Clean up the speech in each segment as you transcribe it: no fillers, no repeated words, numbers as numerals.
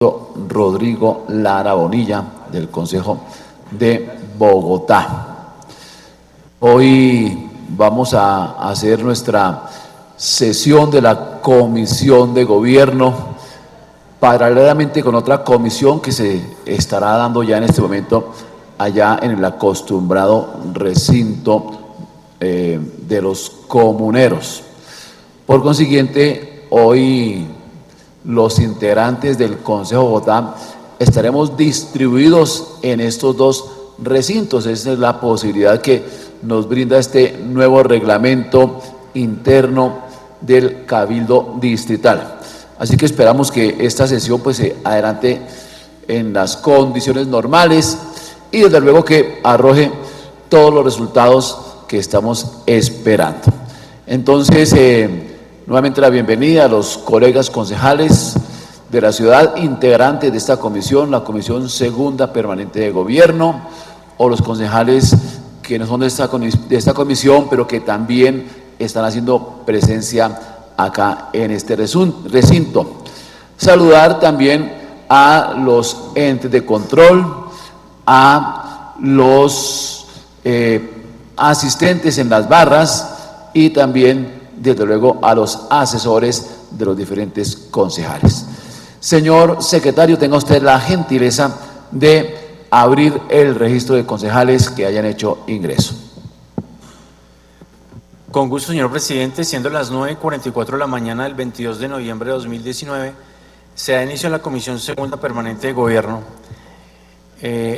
Rodrigo Lara Bonilla, del Consejo de Bogotá. Hoy vamos a hacer nuestra sesión de la Comisión de Gobierno, paralelamente con otra comisión que se estará dando ya en este momento allá en el acostumbrado recinto de los comuneros. Por consiguiente, hoy los integrantes del Consejo de Bogotá estaremos distribuidos en estos dos recintos. Esa es la posibilidad que nos brinda este nuevo reglamento interno del Cabildo Distrital. Así que esperamos que esta sesión pues se adelante en las condiciones normales y desde luego que arroje todos los resultados que estamos esperando. Entonces, nuevamente la bienvenida a los colegas concejales de la ciudad, integrantes de esta comisión, la Comisión Segunda Permanente de Gobierno, o los concejales que no son de esta comisión, pero que también están haciendo presencia acá en este recinto. Saludar también a los entes de control, a los asistentes en las barras y también, desde luego, a los asesores de los diferentes concejales. Señor secretario, tenga usted la gentileza de abrir el registro de concejales que hayan hecho ingreso. Con gusto, señor presidente, siendo las 9:44 de la mañana del 22 de noviembre de 2019, se da inicio a la Comisión Segunda Permanente de Gobierno.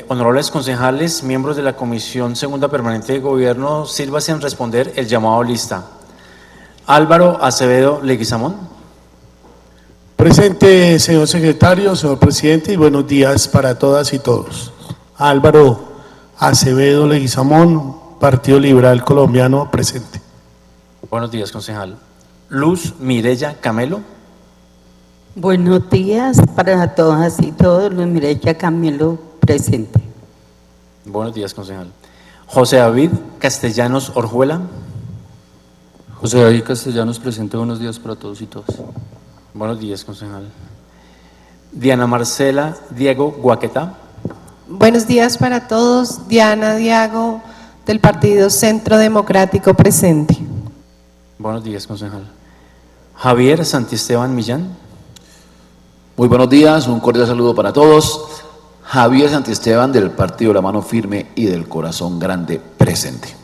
Honorables concejales, miembros de la Comisión Segunda Permanente de Gobierno, sírvase en responder el llamado a lista. Álvaro Acevedo Leguizamón. Presente, señor secretario, señor presidente, y buenos días para todas y todos. Álvaro Acevedo Leguizamón, Partido Liberal Colombiano, presente. Buenos días, concejal. Luz Mireya Camelo. Buenos días para todas y todos. Luz Mireya Camelo, presente. Buenos días, concejal. José David Castellanos Orjuela. José David Castellanos, presente. Buenos días para todos y todas. Buenos días, concejal. Diana Marcela Diego Guaquetá. Buenos días para todos. Diana Diago, del Partido Centro Democrático, presente. Buenos días, concejal. Javier Santisteban Millán. Muy buenos días, un cordial saludo para todos. Javier Santisteban, del Partido La Mano Firme y del Corazón Grande, presente.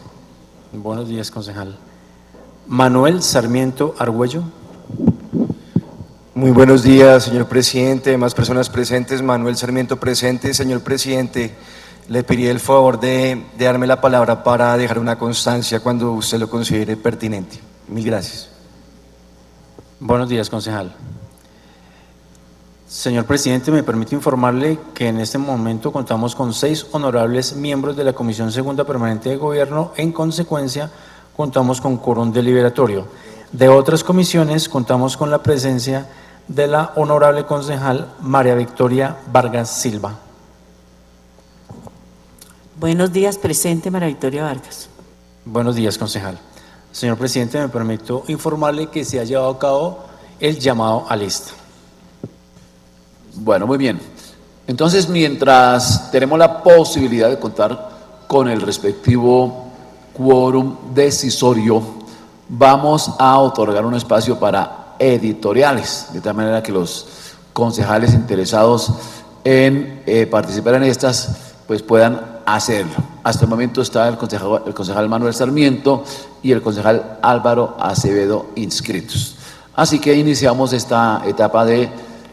Buenos días, concejal. Manuel Sarmiento Argüello. Muy buenos días, señor presidente, demás personas presentes. Manuel Sarmiento presente. Señor presidente, le pedí el favor de darme la palabra para dejar una constancia cuando usted lo considere pertinente. Mil gracias. Buenos días, concejal. Señor presidente, me permite informarle que en este momento contamos con 6 honorables miembros de la Comisión Segunda Permanente de Gobierno. En consecuencia, contamos con quórum deliberatorio. De otras comisiones, contamos con la presencia de la honorable concejal María Victoria Vargas Silva. Buenos días, presente María Victoria Vargas. Buenos días, concejal. Señor presidente, me permito informarle que se ha llevado a cabo el llamado a lista. Bueno, muy bien. Entonces, mientras tenemos la posibilidad de contar con el respectivo quórum decisorio, vamos a otorgar un espacio para editoriales, de tal manera que los concejales interesados en participar en estas pues puedan hacerlo. Hasta el momento está el concejal Manuel Sarmiento y el concejal Álvaro Acevedo inscritos. Así que iniciamos esta etapa de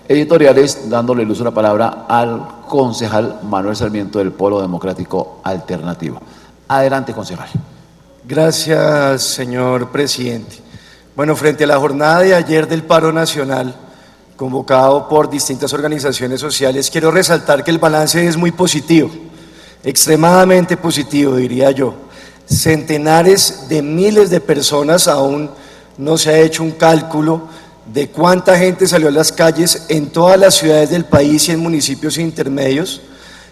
editoriales dándole luz a la palabra al concejal Manuel Sarmiento del Polo Democrático Alternativo. Adelante, concejal. Gracias, señor presidente. Bueno, frente a la jornada de ayer del paro nacional, convocado por distintas organizaciones sociales, quiero resaltar que el balance es muy positivo, extremadamente positivo, diría yo. Centenares de miles de personas, aún no se ha hecho un cálculo de cuánta gente salió a las calles en todas las ciudades del país y en municipios intermedios,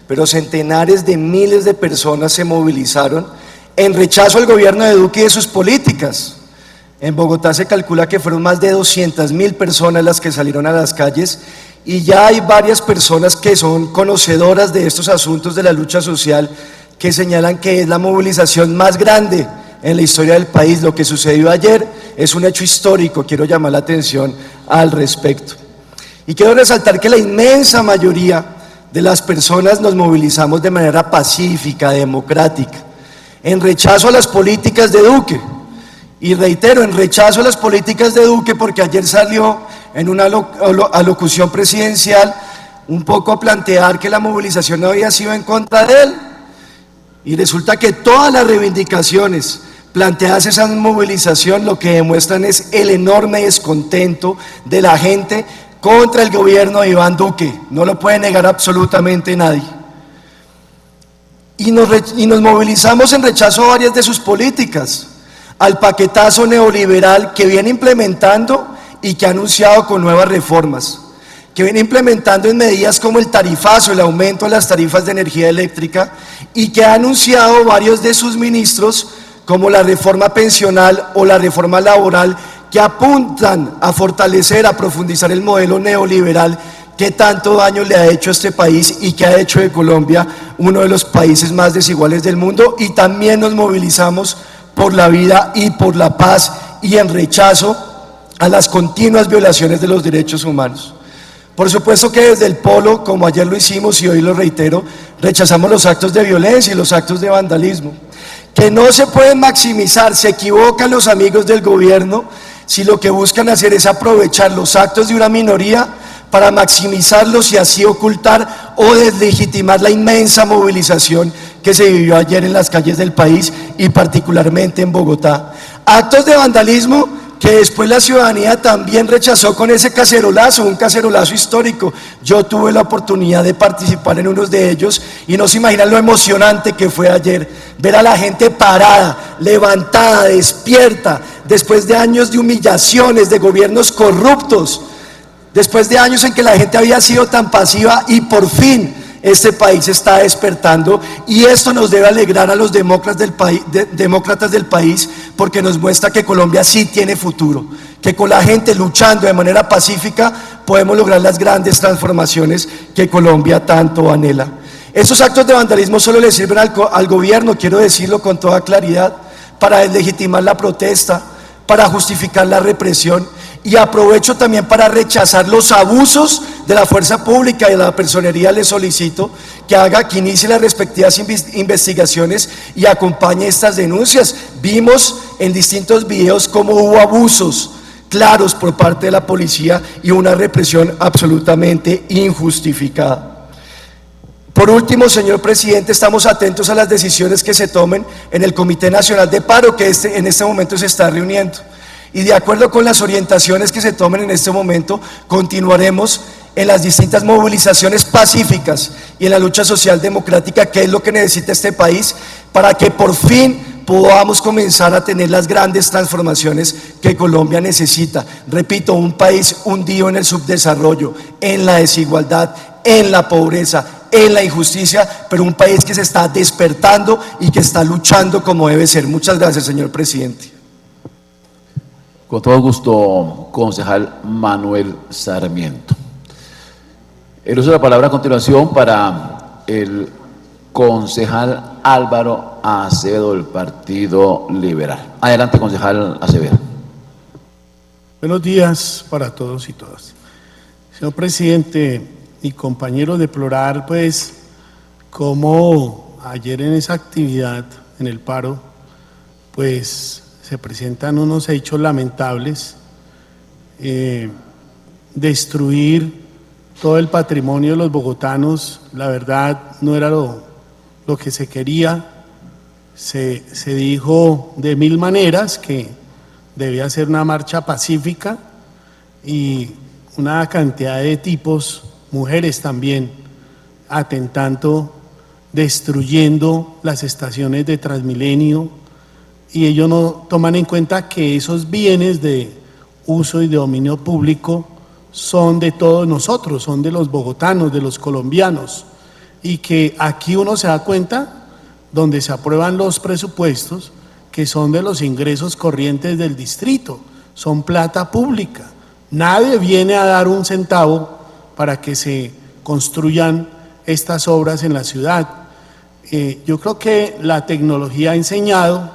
pero centenares de miles de personas se movilizaron en rechazo al gobierno de Duque y de sus políticas, En Bogotá se calcula que fueron más de 200.000 personas las que salieron a las calles y ya hay varias personas que son conocedoras de estos asuntos de la lucha social que señalan que es la movilización más grande en la historia del país. Lo que sucedió ayer es un hecho histórico, quiero llamar la atención al respecto. Y quiero resaltar que la inmensa mayoría de las personas nos movilizamos de manera pacífica, democrática, en rechazo a las políticas de Duque. Y reitero, en rechazo a las políticas de Duque, porque ayer salió en una alocución presidencial un poco a plantear que la movilización no había sido en contra de él. Y resulta que todas las reivindicaciones planteadas esa movilización lo que demuestran es el enorme descontento de la gente contra el gobierno de Iván Duque. No lo puede negar absolutamente nadie. Y nos movilizamos en rechazo a varias de sus políticas, al paquetazo neoliberal que viene implementando y que ha anunciado con nuevas reformas, que viene implementando en medidas como el tarifazo, el aumento de las tarifas de energía eléctrica, y que ha anunciado varios de sus ministros como la reforma pensional o la reforma laboral, que apuntan a fortalecer, a profundizar el modelo neoliberal que tanto daño le ha hecho a este país y que ha hecho de Colombia uno de los países más desiguales del mundo. Y también nos movilizamos por la vida y por la paz y en rechazo a las continuas violaciones de los derechos humanos. Por supuesto que desde el Polo, como ayer lo hicimos y hoy lo reitero, rechazamos los actos de violencia y los actos de vandalismo, que no se pueden maximizar. Se equivocan los amigos del gobierno si lo que buscan hacer es aprovechar los actos de una minoría para maximizarlos y así ocultar o deslegitimar la inmensa movilización que se vivió ayer en las calles del país y particularmente en Bogotá. Actos de vandalismo que después la ciudadanía también rechazó con ese cacerolazo, un cacerolazo histórico. Yo tuve la oportunidad de participar en unos de ellos y no se imaginan lo emocionante que fue ayer, ver a la gente parada, levantada, despierta, después de años de humillaciones, de gobiernos corruptos, después de años en que la gente había sido tan pasiva y por fin este país está despertando, y esto nos debe alegrar a los demócratas del país, porque nos muestra que Colombia sí tiene futuro, que con la gente luchando de manera pacífica podemos lograr las grandes transformaciones que Colombia tanto anhela. Estos actos de vandalismo solo le sirven al gobierno, quiero decirlo con toda claridad, para deslegitimar la protesta, para justificar la represión, y aprovecho también para rechazar los abusos de la fuerza pública y de la personería. Les solicito que inicie las respectivas investigaciones y acompañe estas denuncias. Vimos en distintos videos cómo hubo abusos claros por parte de la policía y una represión absolutamente injustificada. Por último, señor presidente, estamos atentos a las decisiones que se tomen en el Comité Nacional de Paro, que en este momento se está reuniendo. Y de acuerdo con las orientaciones que se tomen en este momento, continuaremos en las distintas movilizaciones pacíficas y en la lucha social democrática, que es lo que necesita este país, para que por fin podamos comenzar a tener las grandes transformaciones que Colombia necesita. Repito, un país hundido en el subdesarrollo, en la desigualdad, en la pobreza, en la injusticia, pero un país que se está despertando y que está luchando como debe ser. Muchas gracias, señor presidente. Con todo gusto, concejal Manuel Sarmiento. El uso de la palabra a continuación para el concejal Álvaro Acevedo del Partido Liberal. Adelante, concejal Acevedo. Buenos días para todos y todas. Señor presidente y compañeros, deplorar pues como ayer en esa actividad en el paro pues se presentan unos hechos lamentables, destruir todo el patrimonio de los bogotanos. La verdad no era lo que se quería. Se dijo de mil maneras que debía ser una marcha pacífica, y una cantidad de tipos, mujeres también, atentando, destruyendo las estaciones de Transmilenio, y ellos no toman en cuenta que esos bienes de uso y de dominio público son de todos nosotros, son de los bogotanos, de los colombianos, y que aquí uno se da cuenta, donde se aprueban los presupuestos, que son de los ingresos corrientes del distrito, son plata pública. Nadie viene a dar un centavo para que se construyan estas obras en la ciudad. Yo creo que la tecnología ha enseñado,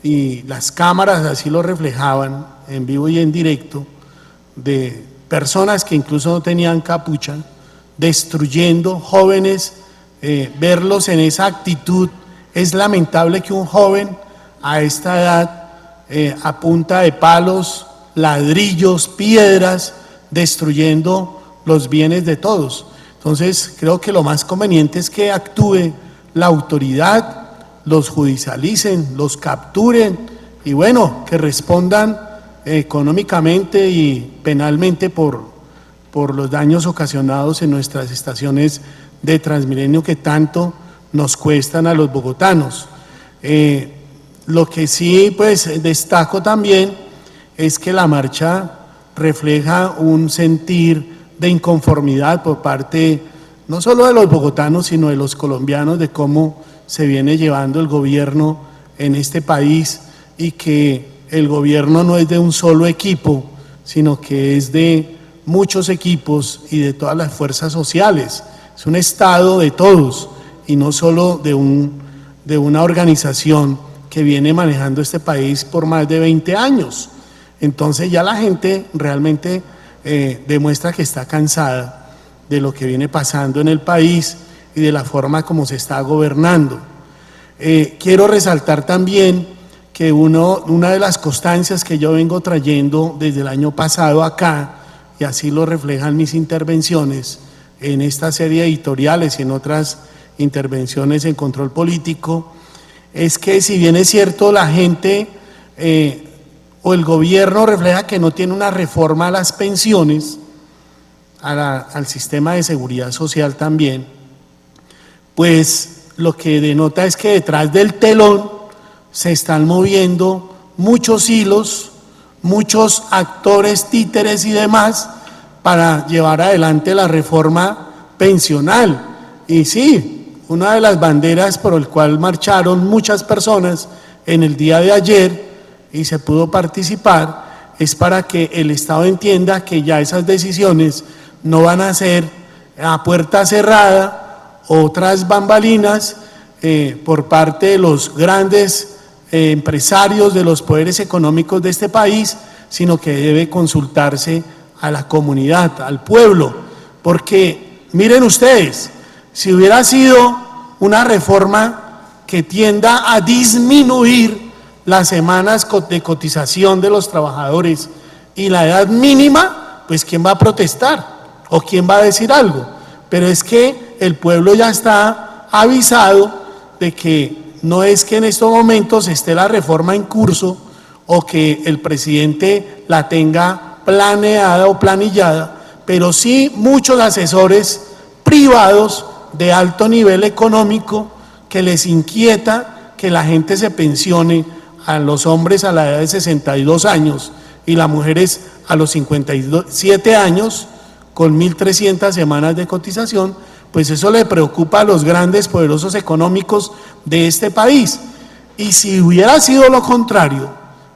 y las cámaras así lo reflejaban en vivo y en directo, de personas que incluso no tenían capucha, destruyendo jóvenes, verlos en esa actitud. Es lamentable que un joven a esta edad, a punta de palos, ladrillos, piedras, destruyendo los bienes de todos. Entonces, creo que lo más conveniente es que actúe la autoridad, los judicialicen, los capturen y bueno, que respondan económicamente y penalmente por los daños ocasionados en nuestras estaciones de Transmilenio que tanto nos cuestan a los bogotanos. Lo que sí pues destaco también es que la marcha refleja un sentir de inconformidad por parte no solo de los bogotanos, sino de los colombianos, de cómo se viene llevando el gobierno en este país, y que el gobierno no es de un solo equipo, sino que es de muchos equipos y de todas las fuerzas sociales. Es un Estado de todos y no solo de una organización que viene manejando este país por más de 20 años. Entonces ya la gente realmente demuestra que está cansada de lo que viene pasando en el país y de la forma como se está gobernando. Quiero resaltar también que una de las constancias que yo vengo trayendo desde el año pasado acá, y así lo reflejan mis intervenciones en esta serie de editoriales y en otras intervenciones en control político, es que si bien es cierto la gente o el gobierno refleja que no tiene una reforma a las pensiones, al sistema de seguridad social también, pues lo que denota es que detrás del telón se están moviendo muchos hilos, muchos actores, títeres y demás para llevar adelante la reforma pensional. Y sí, una de las banderas por el cual marcharon muchas personas en el día de ayer y se pudo participar es para que el Estado entienda que ya esas decisiones no van a ser a puerta cerrada o tras bambalinas por parte de los grandes empresarios, de los poderes económicos de este país, sino que debe consultarse a la comunidad, al pueblo, porque miren ustedes, si hubiera sido una reforma que tienda a disminuir las semanas de cotización de los trabajadores y la edad mínima, pues ¿quién va a protestar? ¿O quién va a decir algo? Pero es que el pueblo ya está avisado de que no es que en estos momentos esté la reforma en curso o que el presidente la tenga planeada o planillada, pero sí muchos asesores privados de alto nivel económico que les inquieta que la gente se pensione, a los hombres a la edad de 62 años y las mujeres a los 57 años, con 1.300 semanas de cotización, pues eso le preocupa a los grandes poderosos económicos de este país. Y si hubiera sido lo contrario,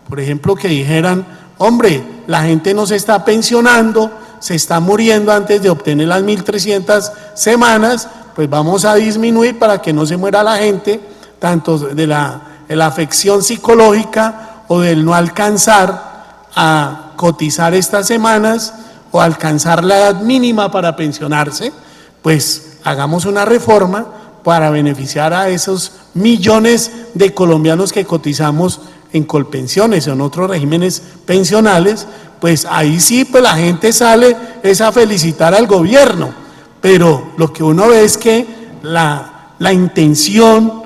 por ejemplo, que dijeran, hombre, la gente no se está pensionando, se está muriendo antes de obtener las 1.300 semanas, pues vamos a disminuir para que no se muera la gente, tanto de la afección psicológica o del no alcanzar a cotizar estas semanas o alcanzar la edad mínima para pensionarse, pues hagamos una reforma para beneficiar a esos millones de colombianos que cotizamos en Colpensiones o en otros regímenes pensionales. Pues ahí sí, pues la gente sale es a felicitar al gobierno, pero lo que uno ve es que la intención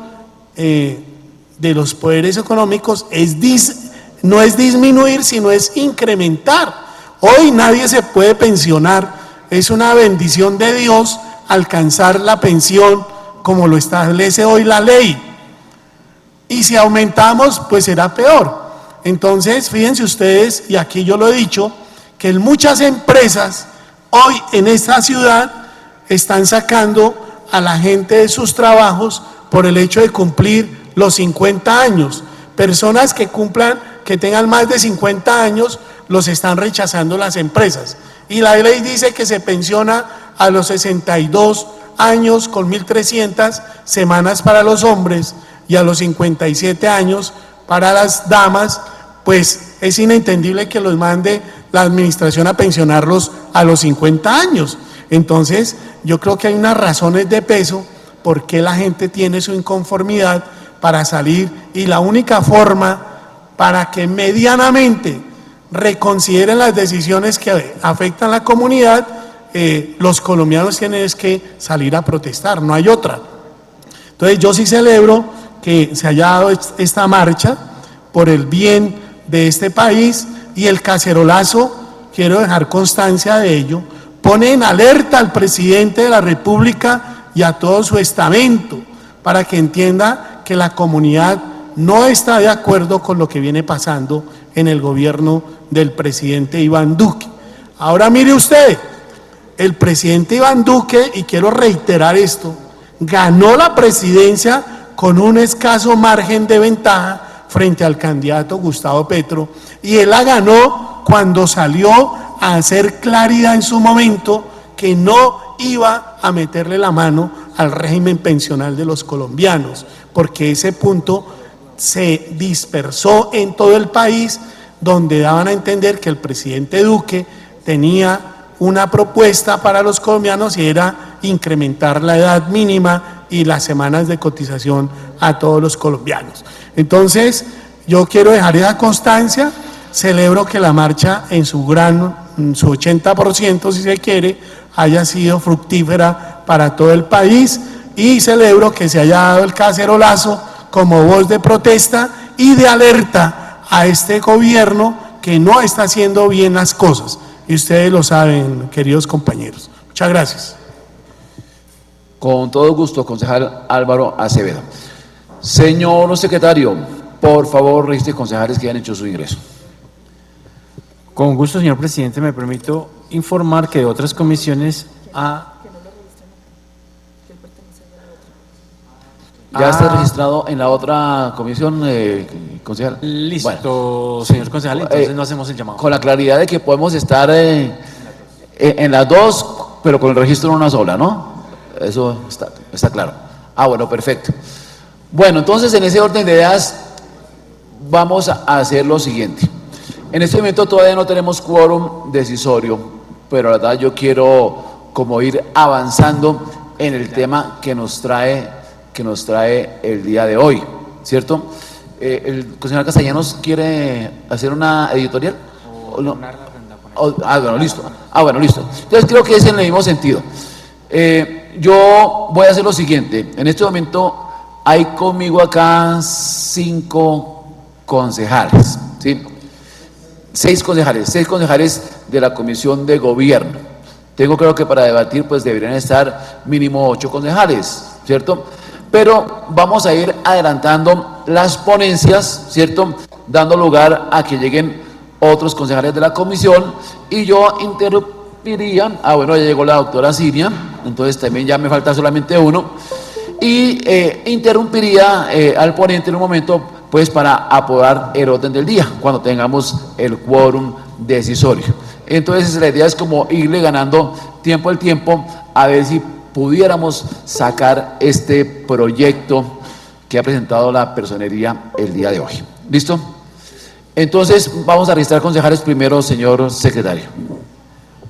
de los poderes económicos no es disminuir, sino es incrementar. Hoy nadie se puede pensionar, es una bendición de Dios alcanzar la pensión como lo establece hoy la ley, y si aumentamos pues será peor. Entonces fíjense ustedes, y aquí yo lo he dicho, que muchas empresas hoy en esta ciudad están sacando a la gente de sus trabajos por el hecho de cumplir los 50 años, Personas que cumplan, que tengan más de 50 años, los están rechazando las empresas. Y la ley dice que se pensiona a los 62 años con 1.300 semanas para los hombres y a los 57 años para las damas. Pues es inentendible que los mande la administración a pensionarlos a los 50 años. Entonces, yo creo que hay unas razones de peso por qué la gente tiene su inconformidad para salir, y la única forma para que medianamente reconsideren las decisiones que afectan a la comunidad, los colombianos tienen es que salir a protestar, no hay otra. Entonces, yo sí celebro que se haya dado esta marcha por el bien de este país, y el cacerolazo, quiero dejar constancia de ello, pone en alerta al presidente de la República y a todo su estamento para que entienda que la comunidad no está de acuerdo con lo que viene pasando en el gobierno del presidente Iván Duque. Ahora mire usted, el presidente Iván Duque, y quiero reiterar esto, ganó la presidencia con un escaso margen de ventaja frente al candidato Gustavo Petro, y él la ganó cuando salió a hacer claridad en su momento que no iba a meterle la mano al régimen pensional de los colombianos, porque ese punto se dispersó en todo el país, donde daban a entender que el presidente Duque tenía una propuesta para los colombianos y era incrementar la edad mínima y las semanas de cotización a todos los colombianos. Entonces, yo quiero dejar esa constancia. Celebro que la marcha en su 80%, si se quiere, haya sido fructífera para todo el país, y celebro que se haya dado el cacerolazo como voz de protesta y de alerta a este gobierno que no está haciendo bien las cosas. Y ustedes lo saben, queridos compañeros. Muchas gracias. Con todo gusto, concejal Álvaro Acevedo. Señor secretario, por favor, registre concejales que hayan hecho su ingreso. Con gusto, señor presidente, me permito informar que de otras comisiones ¿Ya está registrado en la otra comisión, concejal? Listo, bueno, señor concejal, entonces no hacemos el llamado. Con la claridad de que podemos estar en las dos, pero con el registro en una sola, ¿no? Eso está claro. Bueno, perfecto. Bueno, entonces en ese orden de ideas vamos a hacer lo siguiente. En este momento todavía no tenemos quórum decisorio, pero la verdad yo quiero como ir avanzando en el tema que nos trae el día de hoy, ¿cierto? ¿El concejal Castellanos quiere hacer una editorial? ¿O no? Bueno, listo. Bueno, listo. Entonces creo que es en el mismo sentido. Yo voy a hacer lo siguiente. En este momento hay conmigo acá 5 concejales, ¿sí? 6 concejales de la Comisión de Gobierno. Tengo creo que para debatir pues deberían estar mínimo 8 concejales, ¿cierto? Pero vamos a ir adelantando las ponencias, ¿cierto? Dando lugar a que lleguen otros concejales de la comisión, y yo interrumpiría, bueno, ya llegó la doctora Siria, entonces también ya me falta solamente uno, y interrumpiría al ponente en un momento pues para aprobar el orden del día cuando tengamos el quórum decisorio. Entonces la idea es como irle ganando tiempo al tiempo, a ver si pudiéramos sacar este proyecto que ha presentado la personería el día de hoy. ¿Listo? Entonces vamos a registrar concejales primero, señor secretario.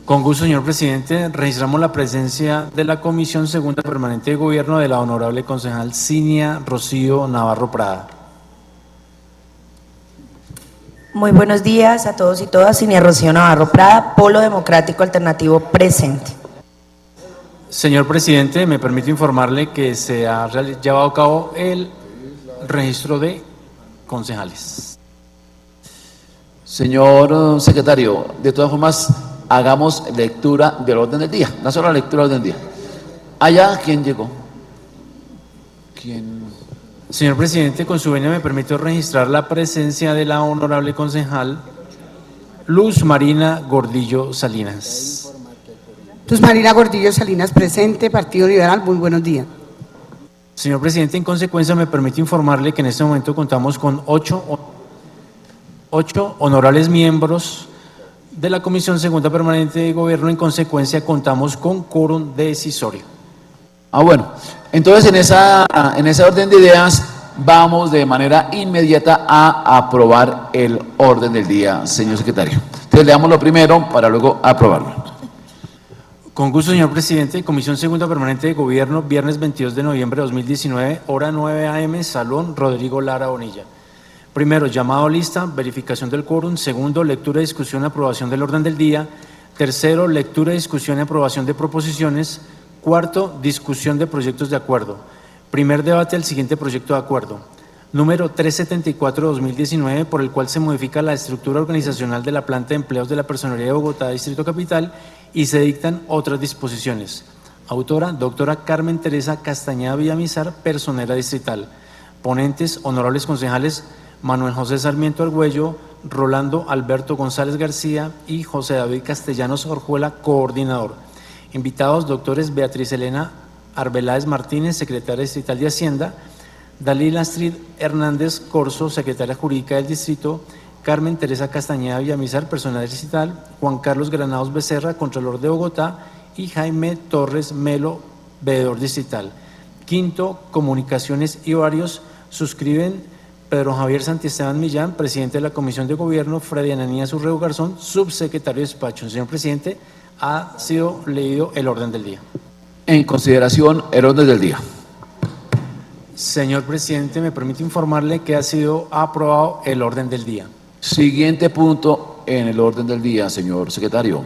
Con gusto, señor presidente, registramos la presencia de la Comisión Segunda Permanente de Gobierno de la honorable concejal Cinia Rocío Navarro Prada. Muy buenos días a todos y todas. Cinia Rocío Navarro Prada, Polo Democrático Alternativo presente. Señor presidente, me permito informarle que se ha llevado a cabo el registro de concejales. Señor secretario, de todas formas, hagamos lectura del orden del día, una sola lectura del orden del día. Allá, ¿quién llegó? ¿Quién? Señor presidente, con su venia me permito registrar la presencia de la honorable concejal Luz Marina Gordillo Salinas. Luz Marina Gordillo Salinas presente, Partido Liberal, muy buenos días. Señor presidente, en consecuencia me permite informarle que en este momento contamos con ocho honorables miembros de la Comisión Segunda Permanente de Gobierno. En consecuencia contamos con quórum decisorio. Bueno, entonces en esa orden de ideas vamos de manera inmediata a aprobar el orden del día, señor secretario. Entonces leamos lo primero para luego aprobarlo. Con gusto, señor presidente. Comisión Segunda Permanente de Gobierno, viernes 22 de noviembre de 2019, hora 9 a.m., Salón Rodrigo Lara Bonilla. Primero, llamado a lista, verificación del quórum. Segundo, lectura, discusión, aprobación del orden del día. Tercero, lectura, discusión y aprobación de proposiciones. Cuarto, discusión de proyectos de acuerdo. Primer debate del siguiente proyecto de acuerdo. Número 374-2019, por el cual se modifica la estructura organizacional de la planta de empleados de la Personería de Bogotá, Distrito Capital, y se dictan otras disposiciones. Autora, doctora Carmen Teresa Castañeda Villamizar, personera distrital. Ponentes, honorables concejales Manuel José Sarmiento Argüello, Rolando Alberto González García y José David Castellanos Orjuela, coordinador. Invitados, doctores Beatriz Elena Arbeláez Martínez, secretaria distrital de Hacienda, Dalila Astrid Hernández Corso, secretaria jurídica del distrito, Carmen Teresa Castañeda Villamizar, personal distrital, Juan Carlos Granados Becerra, contralor de Bogotá, y Jaime Torres Melo, veedor distrital. Quinto, comunicaciones y varios. Suscriben Pedro Javier Santiesteban Millán, presidente de la Comisión de Gobierno, Freddy Ananías Urrego Garzón, subsecretario de despacho. Señor presidente, ha sido leído el orden del día. En consideración, el orden del día. Señor presidente, me permite informarle que ha sido aprobado el orden del día. Siguiente punto en el orden del día, señor secretario.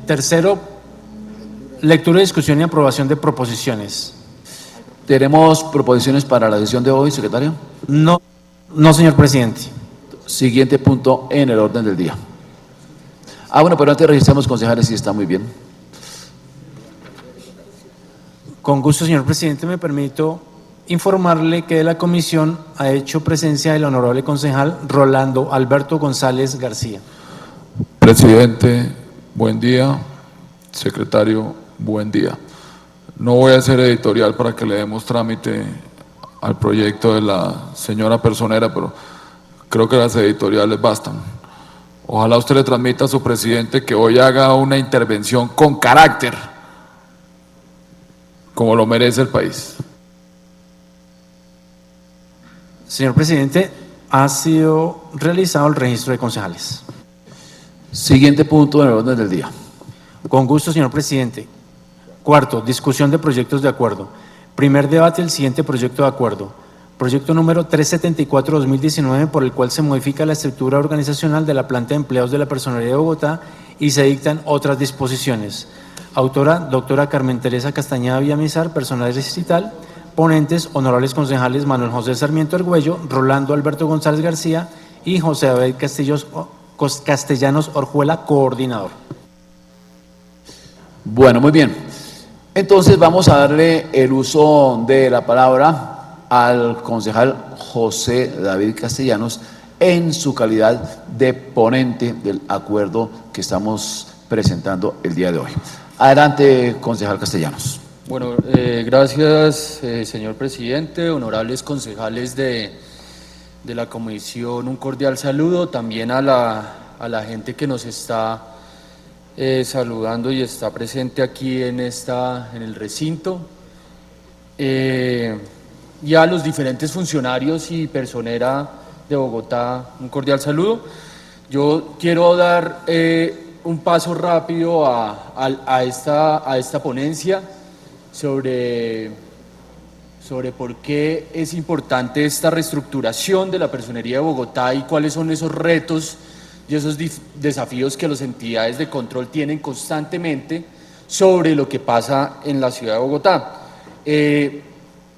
Tercero, lectura, discusión y aprobación de proposiciones. ¿Tenemos proposiciones para la sesión de hoy, secretario? No, señor presidente. Siguiente punto en el orden del día. Bueno, pero antes registramos concejales y está muy bien. Con gusto, señor presidente, me permito informarle que de la comisión ha hecho presencia el honorable concejal Rolando Alberto González García. Presidente, buen día. Secretario, buen día. No voy a hacer editorial para que le demos trámite al proyecto de la señora personera, pero creo que las editoriales bastan. Ojalá usted le transmita a su presidente que hoy haga una intervención con carácter, como lo merece el país. Señor presidente, ha sido realizado el registro de concejales. Siguiente punto en el orden del día. Con gusto, señor presidente. Cuarto, discusión de proyectos de acuerdo. Primer debate del siguiente proyecto de acuerdo. Proyecto número 374-2019, por el cual se modifica la estructura organizacional de la planta de empleados de la Personería de Bogotá y se dictan otras disposiciones. Autora, doctora Carmen Teresa Castañeda Villamizar, personal distrital. Ponentes, honorables concejales Manuel José Sarmiento Argüello, Rolando Alberto González García y José David Castellanos Orjuela, coordinador. Bueno, muy bien. Entonces vamos a darle el uso de la palabra al concejal José David Castellanos en su calidad de ponente del acuerdo que estamos presentando el día de hoy. Adelante, concejal Castellanos. Bueno, gracias, señor presidente, honorables concejales de la comisión, un cordial saludo también a la gente que nos está saludando y está presente aquí en el recinto, y a los diferentes funcionarios y personera de Bogotá, un cordial saludo. Yo quiero dar un paso rápido a esta ponencia sobre por qué es importante esta reestructuración de la Personería de Bogotá y cuáles son esos retos y esos desafíos que las entidades de control tienen constantemente sobre lo que pasa en la ciudad de Bogotá.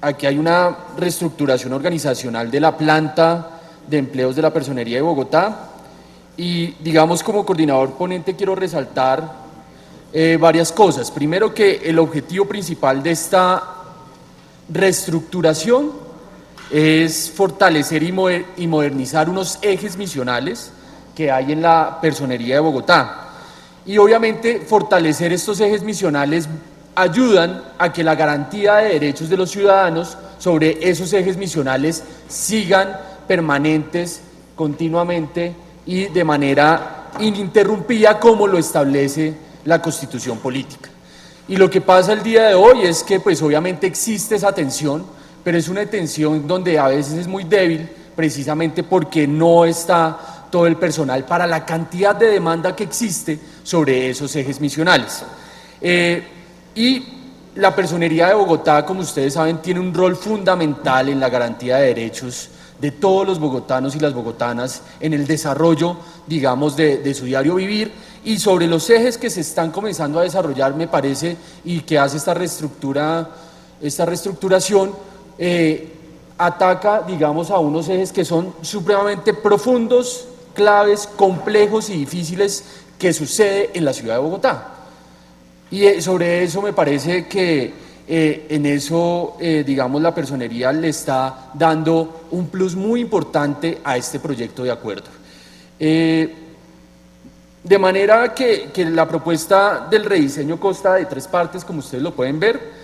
Aquí hay una reestructuración organizacional de la planta de empleos de la Personería de Bogotá y, digamos, como coordinador ponente quiero resaltar varias cosas. Primero, que el objetivo principal de esta reestructuración es fortalecer y modernizar unos ejes misionales que hay en la Personería de Bogotá y obviamente fortalecer estos ejes misionales ayudan a que la garantía de derechos de los ciudadanos sobre esos ejes misionales sigan permanentes continuamente y de manera ininterrumpida como lo establece la Constitución política. Y lo que pasa el día de hoy es que pues obviamente existe esa tensión, pero es una tensión donde a veces es muy débil precisamente porque no está todo el personal para la cantidad de demanda que existe sobre esos ejes misionales. Y la Personería de Bogotá, como ustedes saben, tiene un rol fundamental en la garantía de derechos de todos los bogotanos y las bogotanas en el desarrollo, digamos, de su diario vivir, y sobre los ejes que se están comenzando a desarrollar, me parece, y que hace esta reestructuración, ataca, digamos, a unos ejes que son supremamente profundos, claves, complejos y difíciles que sucede en la ciudad de Bogotá. Y sobre eso me parece que en eso, digamos, la Personería le está dando un plus muy importante a este proyecto de acuerdo. De manera que la propuesta del rediseño consta de 3 partes, como ustedes lo pueden ver.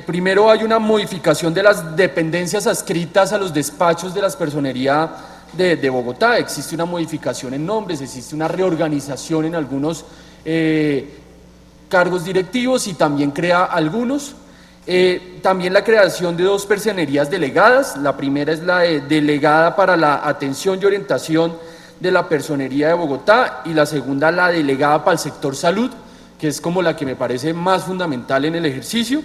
Primero hay una modificación de las dependencias adscritas a los despachos de la Personería de Bogotá. Existe una modificación en nombres, existe una reorganización en algunos cargos directivos y también crea algunos. También la creación de 2 personerías delegadas. La primera es la delegada para la atención y orientación de la Personería de Bogotá y la segunda la delegada para el sector salud, que es como la que me parece más fundamental en el ejercicio,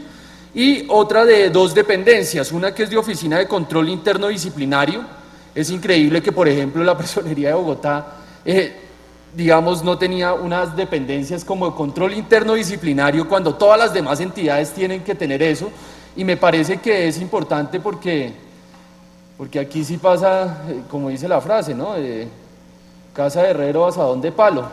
y otra de 2 dependencias, una que es de Oficina de Control Interno Disciplinario. Es increíble que, por ejemplo, la Personería de Bogotá, digamos, no tenía unas dependencias como control interno disciplinario cuando todas las demás entidades tienen que tener eso, y me parece que es importante porque aquí sí pasa, como dice la frase, ¿no? Casa de herrero, asadón de palo,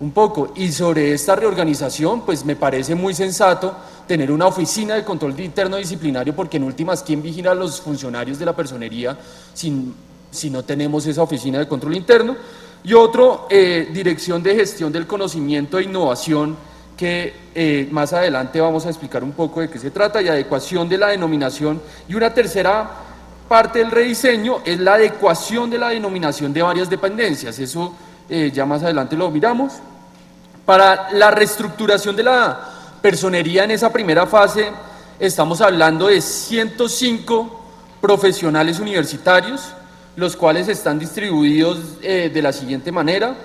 un poco. Y sobre esta reorganización, pues me parece muy sensato tener una oficina de control interno disciplinario, porque en últimas, ¿quién vigila a los funcionarios de la Personería si no tenemos esa oficina de control interno? Y otro, Dirección de Gestión del Conocimiento e Innovación, que más adelante vamos a explicar un poco de qué se trata, y adecuación de la denominación. Y una tercera parte del rediseño es la adecuación de la denominación de varias dependencias. Eso ya más adelante lo miramos. Para la reestructuración de la Personería en esa primera fase estamos hablando de 105 profesionales universitarios, los cuales están distribuidos de la siguiente manera: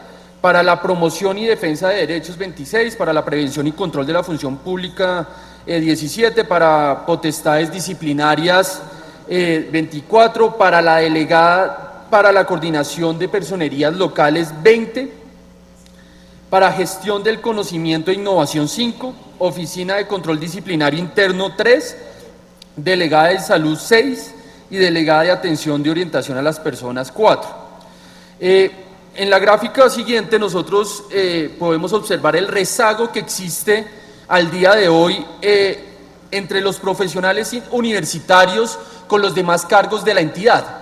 para la promoción y defensa de derechos 26, para la prevención y control de la función pública 17, para potestades disciplinarias 24, para la delegada para la coordinación de personerías locales 20, para gestión del conocimiento e innovación 5, oficina de control disciplinario interno 3, delegada de salud 6 y delegada de atención de orientación a las personas 4. En la gráfica siguiente nosotros podemos observar el rezago que existe al día de hoy entre los profesionales universitarios con los demás cargos de la entidad.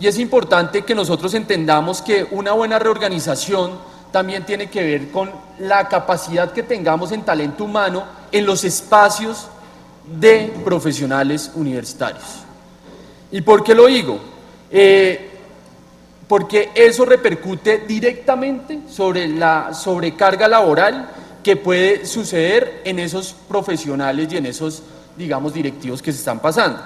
Y es importante que nosotros entendamos que una buena reorganización también tiene que ver con la capacidad que tengamos en talento humano en los espacios de profesionales universitarios. ¿Y por qué lo digo? Porque eso repercute directamente sobre la sobrecarga laboral que puede suceder en esos profesionales y en esos, digamos, directivos que se están pasando.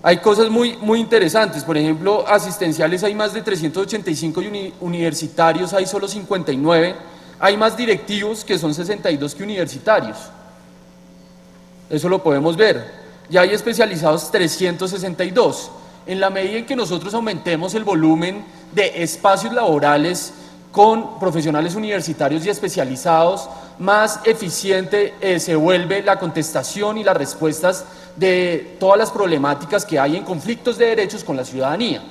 Hay cosas muy interesantes. Por ejemplo, asistenciales hay más de 385 y universitarios hay solo 59. Hay más directivos que son 62 que universitarios. Eso lo podemos ver. Ya hay especializados 362. En la medida en que nosotros aumentemos el volumen de espacios laborales con profesionales universitarios y especializados, más eficiente se vuelve la contestación y las respuestas de todas las problemáticas que hay en conflictos de derechos con la ciudadanía.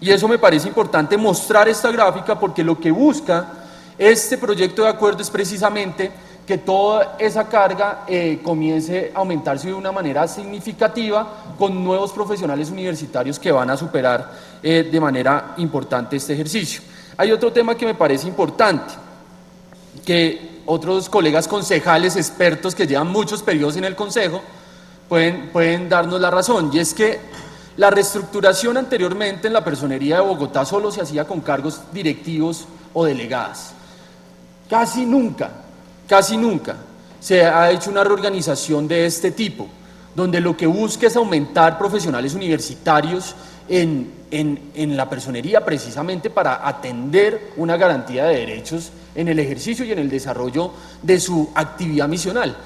Y eso me parece importante mostrar esta gráfica, porque lo que busca este proyecto de acuerdo es precisamente que toda esa carga comience a aumentarse de una manera significativa con nuevos profesionales universitarios que van a superar de manera importante este ejercicio. Hay otro tema que me parece importante. que otros colegas concejales expertos que llevan muchos periodos en el Consejo pueden darnos la razón, y es que la reestructuración anteriormente en la personería de Bogotá solo se hacía con cargos directivos o delegadas. Casi nunca se ha hecho una reorganización de este tipo, donde lo que busca es aumentar profesionales universitarios en la personería, precisamente para atender una garantía de derechos en el ejercicio y en el desarrollo de su actividad misional.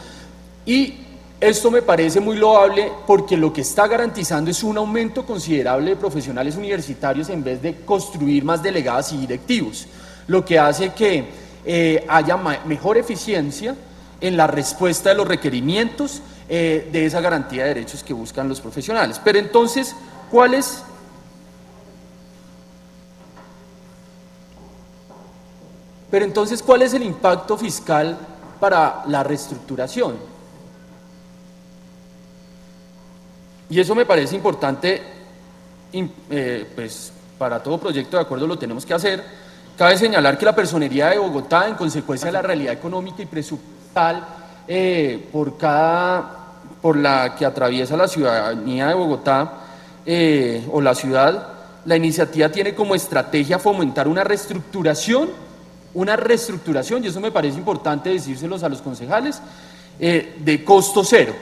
Y esto me parece muy loable porque lo que está garantizando es un aumento considerable de profesionales universitarios en vez de construir más delegadas y directivos, lo que hace que haya mejor eficiencia en la respuesta de los requerimientos de esa garantía de derechos que buscan los profesionales. Pero entonces, ¿cuál es el impacto fiscal para la reestructuración? Y eso me parece importante, pues para todo proyecto de acuerdo lo tenemos que hacer. Cabe señalar que la personería de Bogotá, en consecuencia de la realidad económica y presupuestal por la que atraviesa la ciudadanía de Bogotá o la ciudad, la iniciativa tiene como estrategia fomentar una reestructuración, y eso me parece importante decírselos a los concejales, de costo cero.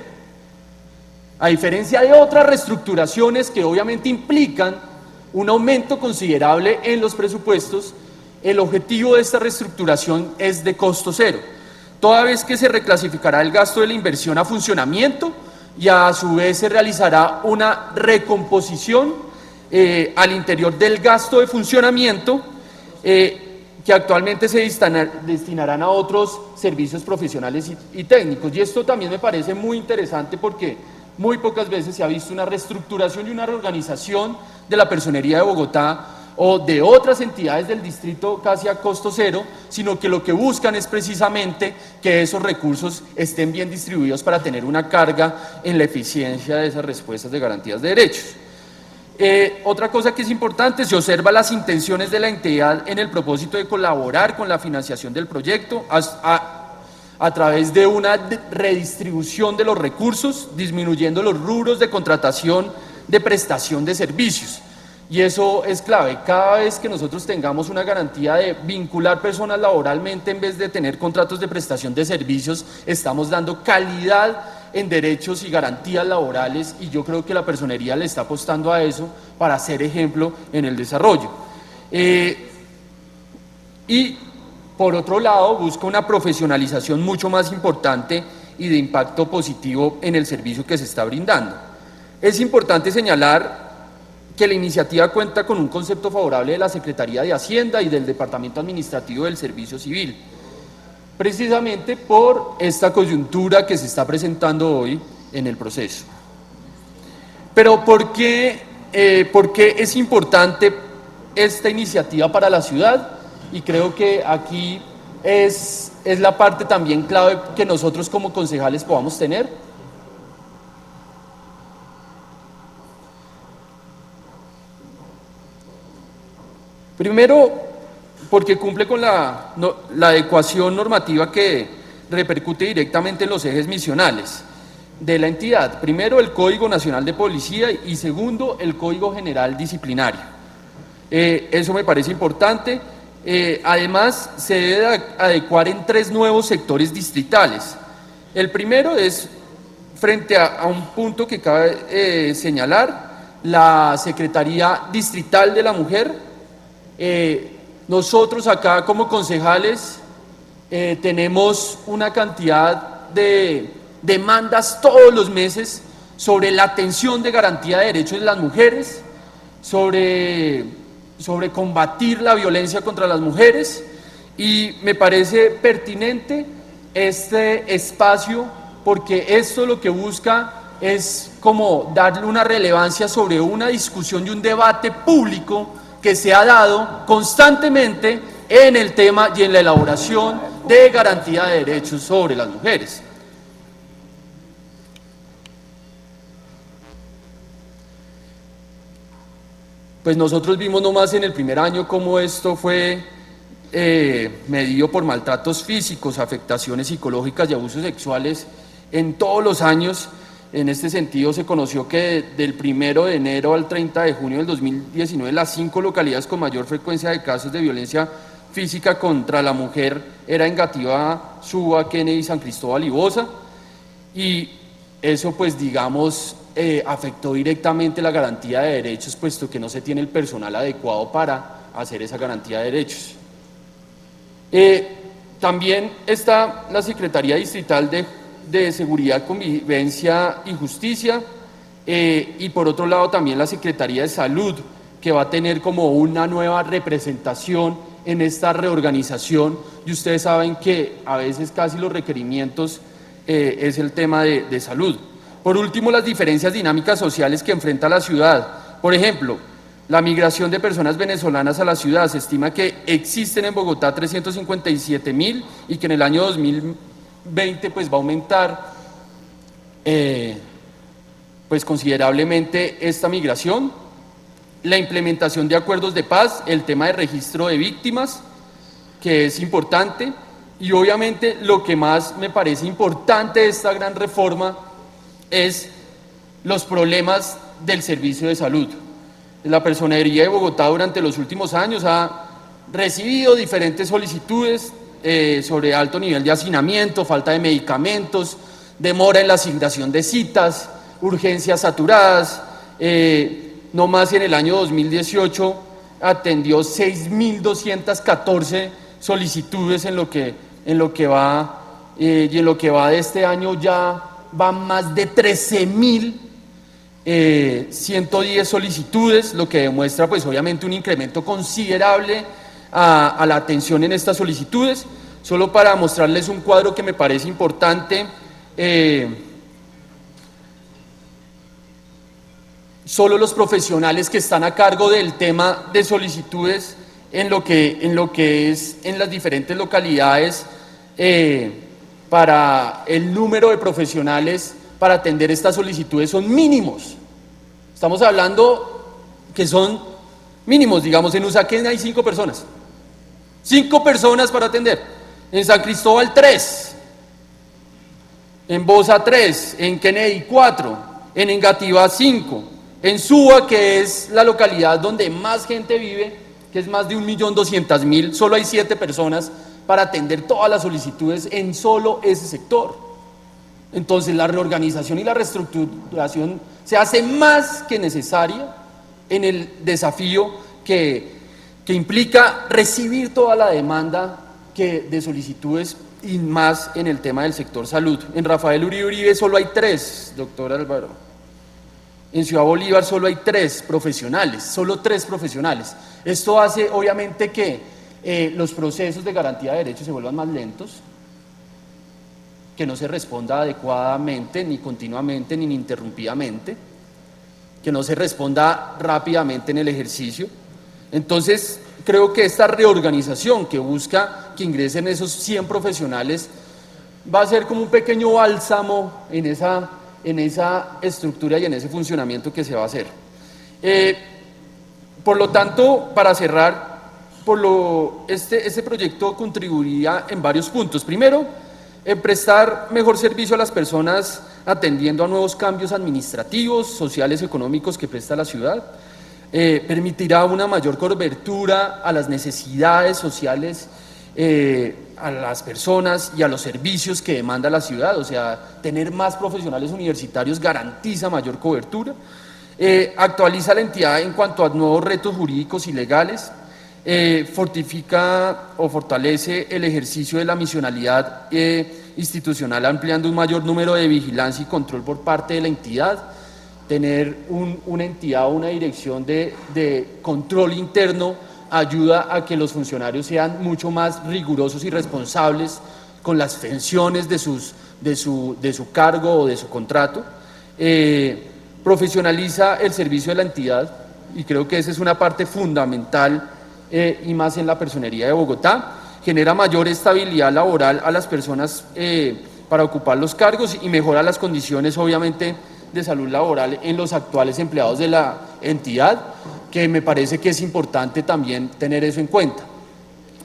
A diferencia de otras reestructuraciones que obviamente implican un aumento considerable en los presupuestos, el objetivo de esta reestructuración es de costo cero, toda vez que se reclasificará el gasto de la inversión a funcionamiento y a su vez se realizará una recomposición al interior del gasto de funcionamiento que actualmente se destinarán a otros servicios profesionales y técnicos. Y esto también me parece muy interesante porque muy pocas veces se ha visto una reestructuración y una reorganización de la personería de Bogotá o de otras entidades del distrito casi a costo cero, sino que lo que buscan es precisamente que esos recursos estén bien distribuidos para tener una carga en la eficiencia de esas respuestas de garantías de derechos. Otra cosa que es importante, se observa las intenciones de la entidad en el propósito de colaborar con la financiación del proyecto a través de una redistribución de los recursos, disminuyendo los rubros de contratación de prestación de servicios. Y eso es clave. Cada vez que nosotros tengamos una garantía de vincular personas laboralmente en vez de tener contratos de prestación de servicios, estamos dando calidad en derechos y garantías laborales, y yo creo que la personería le está apostando a eso para ser ejemplo en el desarrollo. Y por otro lado, busca una profesionalización mucho más importante y de impacto positivo en el servicio que se está brindando. Es importante señalar que la iniciativa cuenta con un concepto favorable de la Secretaría de Hacienda y del Departamento Administrativo del Servicio Civil, precisamente por esta coyuntura que se está presentando hoy en el proceso. Pero ¿por qué es importante esta iniciativa para la ciudad? Y creo que aquí es la parte también clave que nosotros como concejales podamos tener. Primero, porque cumple con la adecuación normativa que repercute directamente en los ejes misionales de la entidad. Primero, el Código Nacional de Policía, y segundo, el Código General Disciplinario. Eso me parece importante. Además, se debe adecuar en 3 nuevos sectores distritales. El primero es, frente a un punto que cabe señalar, la Secretaría Distrital de la Mujer. Nosotros acá como concejales tenemos una cantidad de demandas todos los meses sobre la atención de garantía de derechos de las mujeres, sobre combatir la violencia contra las mujeres, y me parece pertinente este espacio porque esto lo que busca es como darle una relevancia sobre una discusión y un debate público que se ha dado constantemente en el tema y en la elaboración de garantía de derechos sobre las mujeres. Pues nosotros vimos nomás en el primer año cómo esto fue medido por maltratos físicos, afectaciones psicológicas y abusos sexuales en todos los años. En este sentido, se conoció que del 1 de enero al 30 de junio del 2019, las 5 localidades con mayor frecuencia de casos de violencia física contra la mujer era Engativá, Suba, Kennedy, San Cristóbal y Bosa, y eso pues digamos afectó directamente la garantía de derechos, puesto que no se tiene el personal adecuado para hacer esa garantía de derechos. También está la Secretaría Distrital de Seguridad, Convivencia y Justicia, y por otro lado también la Secretaría de Salud, que va a tener como una nueva representación en esta reorganización, y ustedes saben que a veces casi los requerimientos es el tema de salud. Por último, las diferencias dinámicas sociales que enfrenta la ciudad. Por ejemplo, la migración de personas venezolanas a la ciudad. Se estima que existen en Bogotá 357.000 y que en el año 2020 pues va a aumentar pues considerablemente esta migración. La implementación de acuerdos de paz, el tema de registro de víctimas, que es importante, y obviamente lo que más me parece importante de esta gran reforma es los problemas del servicio de salud. La Personería de Bogotá durante los últimos años ha recibido diferentes solicitudes sobre alto nivel de hacinamiento, falta de medicamentos, demora en la asignación de citas, urgencias saturadas. No más en el año 2018 atendió 6.214 solicitudes en lo que va y en lo que va de este año ya van más de 13.110 solicitudes, lo que demuestra pues obviamente un incremento considerable a la atención en estas solicitudes. Solo para mostrarles un cuadro que me parece importante, solo los profesionales que están a cargo del tema de solicitudes en lo que es en las diferentes localidades, para el número de profesionales para atender estas solicitudes son mínimos. Estamos hablando que son mínimos, digamos, en Usaquén hay 5 personas. 5 personas para atender. En San Cristóbal 3. En Bosa 3. En Kennedy 4. En Engativá 5. En Suba, que es la localidad donde más gente vive, que es más de 1.200.000, solo hay 7 personas para atender todas las solicitudes en solo ese sector. Entonces la reorganización y la reestructuración se hace más que necesaria en el desafío que implica recibir toda la demanda de solicitudes, y más en el tema del sector salud. En Rafael Uribe Uribe solo hay 3, doctor Álvaro. En Ciudad Bolívar solo hay 3 profesionales, solo 3 profesionales. Esto hace obviamente que los procesos de garantía de derechos se vuelvan más lentos, que no se responda adecuadamente, ni continuamente, ni ininterrumpidamente, que no se responda rápidamente en el ejercicio. Entonces, creo que esta reorganización que busca que ingresen esos 100 profesionales va a ser como un pequeño bálsamo en esa estructura y en ese funcionamiento que se va a hacer. Por lo tanto, para cerrar, este proyecto contribuiría en varios puntos. Primero, en prestar mejor servicio a las personas atendiendo a nuevos cambios administrativos, sociales, económicos que presta la ciudad. Permitirá una mayor cobertura a las necesidades sociales, a las personas y a los servicios que demanda la ciudad. O sea, tener más profesionales universitarios garantiza mayor cobertura. Actualiza la entidad en cuanto a nuevos retos jurídicos y legales. Fortifica o fortalece el ejercicio de la misionalidad institucional, ampliando un mayor número de vigilancia y control por parte de la entidad. Tener una entidad o una dirección de control interno ayuda a que los funcionarios sean mucho más rigurosos y responsables con las funciones de su cargo o de su contrato. Profesionaliza el servicio de la entidad, y creo que esa es una parte fundamental, y más en la Personería de Bogotá. Genera mayor estabilidad laboral a las personas para ocupar los cargos, y mejora las condiciones obviamente de salud laboral en los actuales empleados de la entidad, que me parece que es importante también tener eso en cuenta.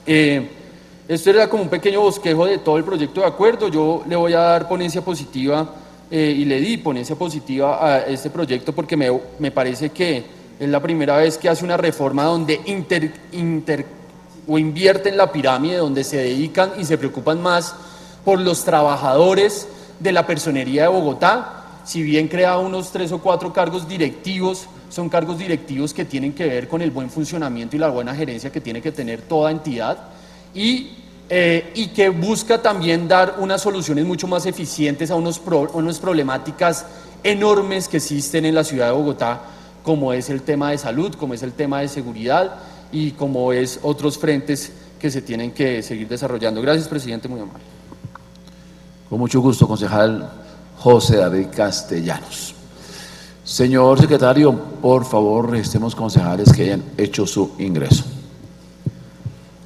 Esto era como un pequeño bosquejo de todo el proyecto de acuerdo. Yo le voy a dar ponencia positiva y le di ponencia positiva a este proyecto porque me parece que es la primera vez que hace una reforma donde invierte en la pirámide, donde se dedican y se preocupan más por los trabajadores de la personería de Bogotá. Si bien crea unos 3 o 4 cargos directivos, son cargos directivos que tienen que ver con el buen funcionamiento y la buena gerencia que tiene que tener toda entidad y que busca también dar unas soluciones mucho más eficientes a unas problemáticas enormes que existen en la ciudad de Bogotá, como es el tema de salud, como es el tema de seguridad y como es otros frentes que se tienen que seguir desarrollando. Gracias, presidente, muy amable. Con mucho gusto, concejal José David Castellanos. Señor secretario, por favor, registremos concejales que hayan hecho su ingreso.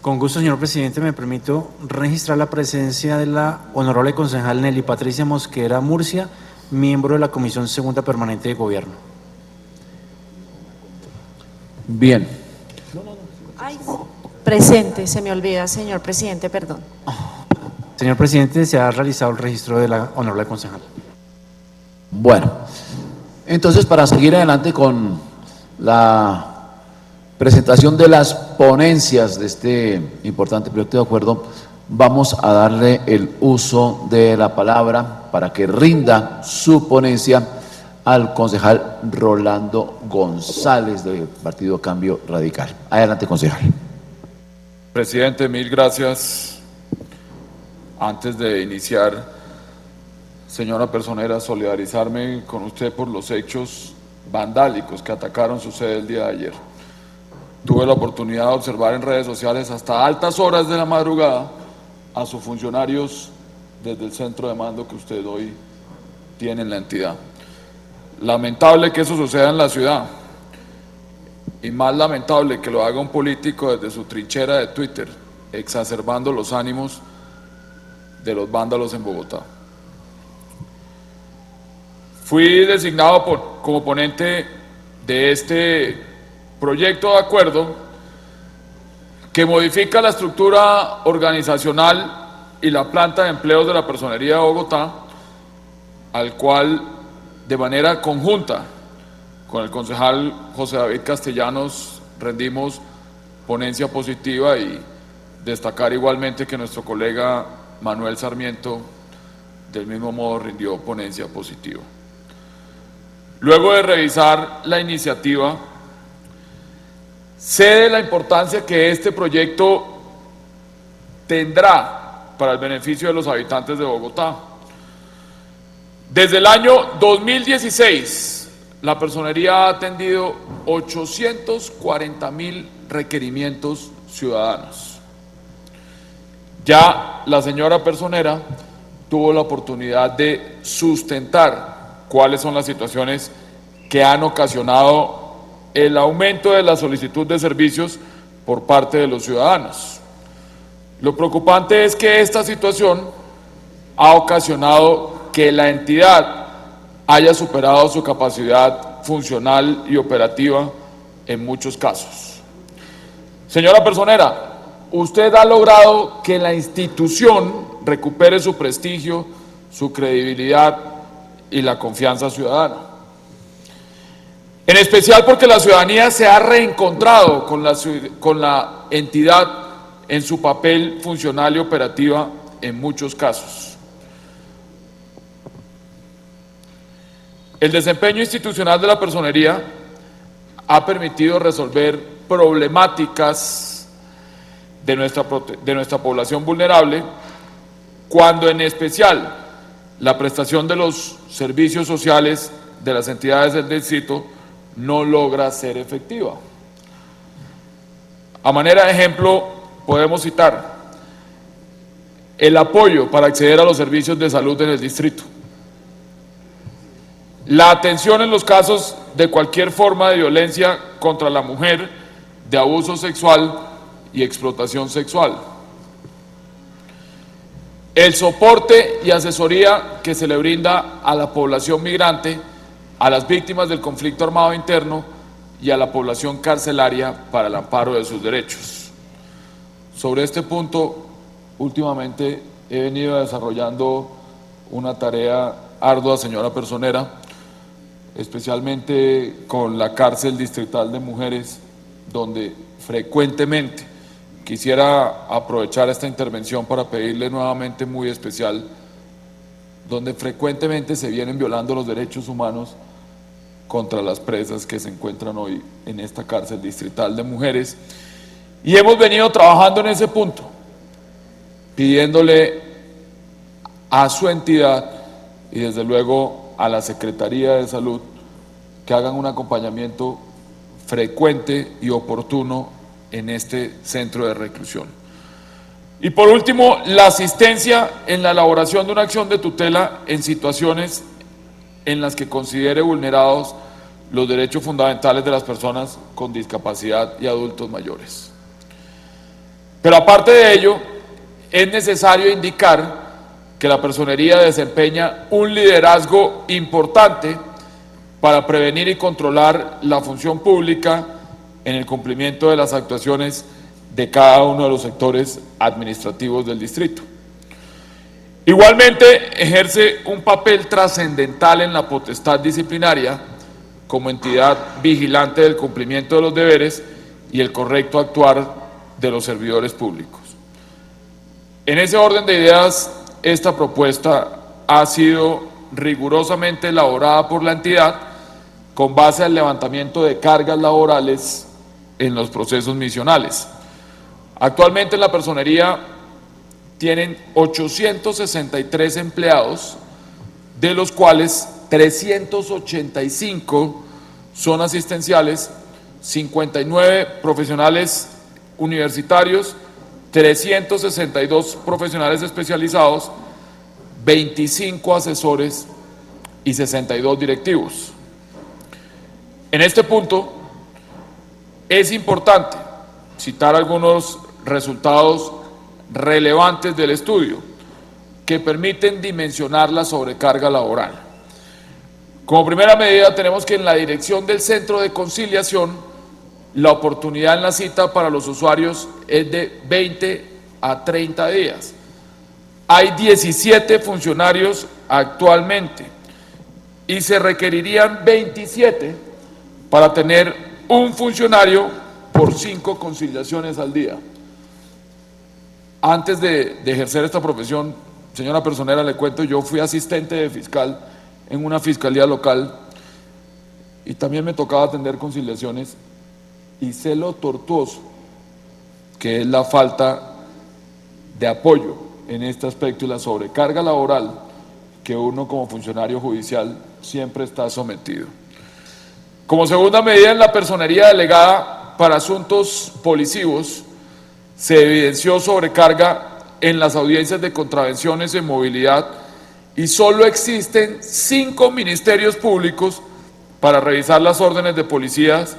Con gusto, señor presidente, me permito registrar la presencia de la honorable concejal Nelly Patricia Mosquera Murcia, miembro de la Comisión Segunda Permanente de Gobierno. Bien. Ay, presente, se me olvida, señor presidente, perdón. Señor presidente, se ha realizado el registro de la honorable concejal. Bueno, entonces para seguir adelante con la presentación de las ponencias de este importante proyecto de acuerdo, vamos a darle el uso de la palabra para que rinda su ponencia al concejal Rolando González del Partido Cambio Radical. Adelante, concejal. Presidente, mil gracias. Antes de iniciar, señora personera, solidarizarme con usted por los hechos vandálicos que atacaron su sede el día de ayer. Tuve la oportunidad de observar en redes sociales hasta altas horas de la madrugada a sus funcionarios desde el centro de mando que usted hoy tiene en la entidad. Lamentable que eso suceda en la ciudad y más lamentable que lo haga un político desde su trinchera de Twitter, exacerbando los ánimos de los vándalos en Bogotá. Fui designado como ponente de este proyecto de acuerdo que modifica la estructura organizacional y la planta de empleos de la Personería de Bogotá, al cual de manera conjunta con el concejal José David Castellanos rendimos ponencia positiva y destacar igualmente que nuestro colega Manuel Sarmiento del mismo modo rindió ponencia positiva. Luego de revisar la iniciativa, sé de la importancia que este proyecto tendrá para el beneficio de los habitantes de Bogotá. Desde el año 2016, la personería ha atendido 840.000 requerimientos ciudadanos. Ya la señora personera tuvo la oportunidad de sustentar cuáles son las situaciones que han ocasionado el aumento de la solicitud de servicios por parte de los ciudadanos. Lo preocupante es que esta situación ha ocasionado que la entidad haya superado su capacidad funcional y operativa en muchos casos. Señora personera, usted ha logrado que la institución recupere su prestigio, su credibilidad y la confianza ciudadana. En especial porque la ciudadanía se ha reencontrado con la entidad en su papel funcional y operativa en muchos casos. El desempeño institucional de la personería ha permitido resolver problemáticas de nuestra población vulnerable, cuando en especial la prestación de los servicios sociales de las entidades del distrito no logra ser efectiva. A manera de ejemplo, podemos citar el apoyo para acceder a los servicios de salud en el distrito, la atención en los casos de cualquier forma de violencia contra la mujer, de abuso sexual y explotación sexual, el soporte y asesoría que se le brinda a la población migrante, a las víctimas del conflicto armado interno y a la población carcelaria para el amparo de sus derechos. Sobre este punto, últimamente he venido desarrollando una tarea ardua, señora personera, especialmente con la cárcel distrital de mujeres, donde frecuentemente quisiera aprovechar esta intervención para pedirle nuevamente muy especial, donde frecuentemente se vienen violando los derechos humanos contra las presas que se encuentran hoy en esta cárcel distrital de mujeres. Y hemos venido trabajando en ese punto, pidiéndole a su entidad y desde luego a la Secretaría de Salud que hagan un acompañamiento frecuente y oportuno en este centro de reclusión. Y por último, la asistencia en la elaboración de una acción de tutela en situaciones en las que considere vulnerados los derechos fundamentales de las personas con discapacidad y adultos mayores. Pero aparte de ello, es necesario indicar que la personería desempeña un liderazgo importante para prevenir y controlar la función pública en el cumplimiento de las actuaciones de cada uno de los sectores administrativos del distrito. Igualmente, ejerce un papel trascendental en la potestad disciplinaria como entidad vigilante del cumplimiento de los deberes y el correcto actuar de los servidores públicos. En ese orden de ideas, esta propuesta ha sido rigurosamente elaborada por la entidad con base al levantamiento de cargas laborales en los procesos misionales. Actualmente en la personería tienen 863 empleados, de los cuales 385 son asistenciales, 59 profesionales universitarios, 362 profesionales especializados, 25 asesores y 62 directivos. En este punto es importante citar algunos resultados relevantes del estudio que permiten dimensionar la sobrecarga laboral. Como primera medida, tenemos que en la dirección del centro de conciliación, la oportunidad en la cita para los usuarios es de 20 a 30 días. Hay 17 funcionarios actualmente y se requerirían 27 para tener un funcionario por 5 conciliaciones al día. Antes de ejercer esta profesión, señora personera, le cuento, yo fui asistente de fiscal en una fiscalía local y también me tocaba atender conciliaciones y sé lo tortuoso que es la falta de apoyo en este aspecto y la sobrecarga laboral que uno como funcionario judicial siempre está sometido. Como segunda medida, en la personería delegada para asuntos policivos se evidenció sobrecarga en las audiencias de contravenciones en movilidad y solo existen 5 ministerios públicos para revisar las órdenes de policías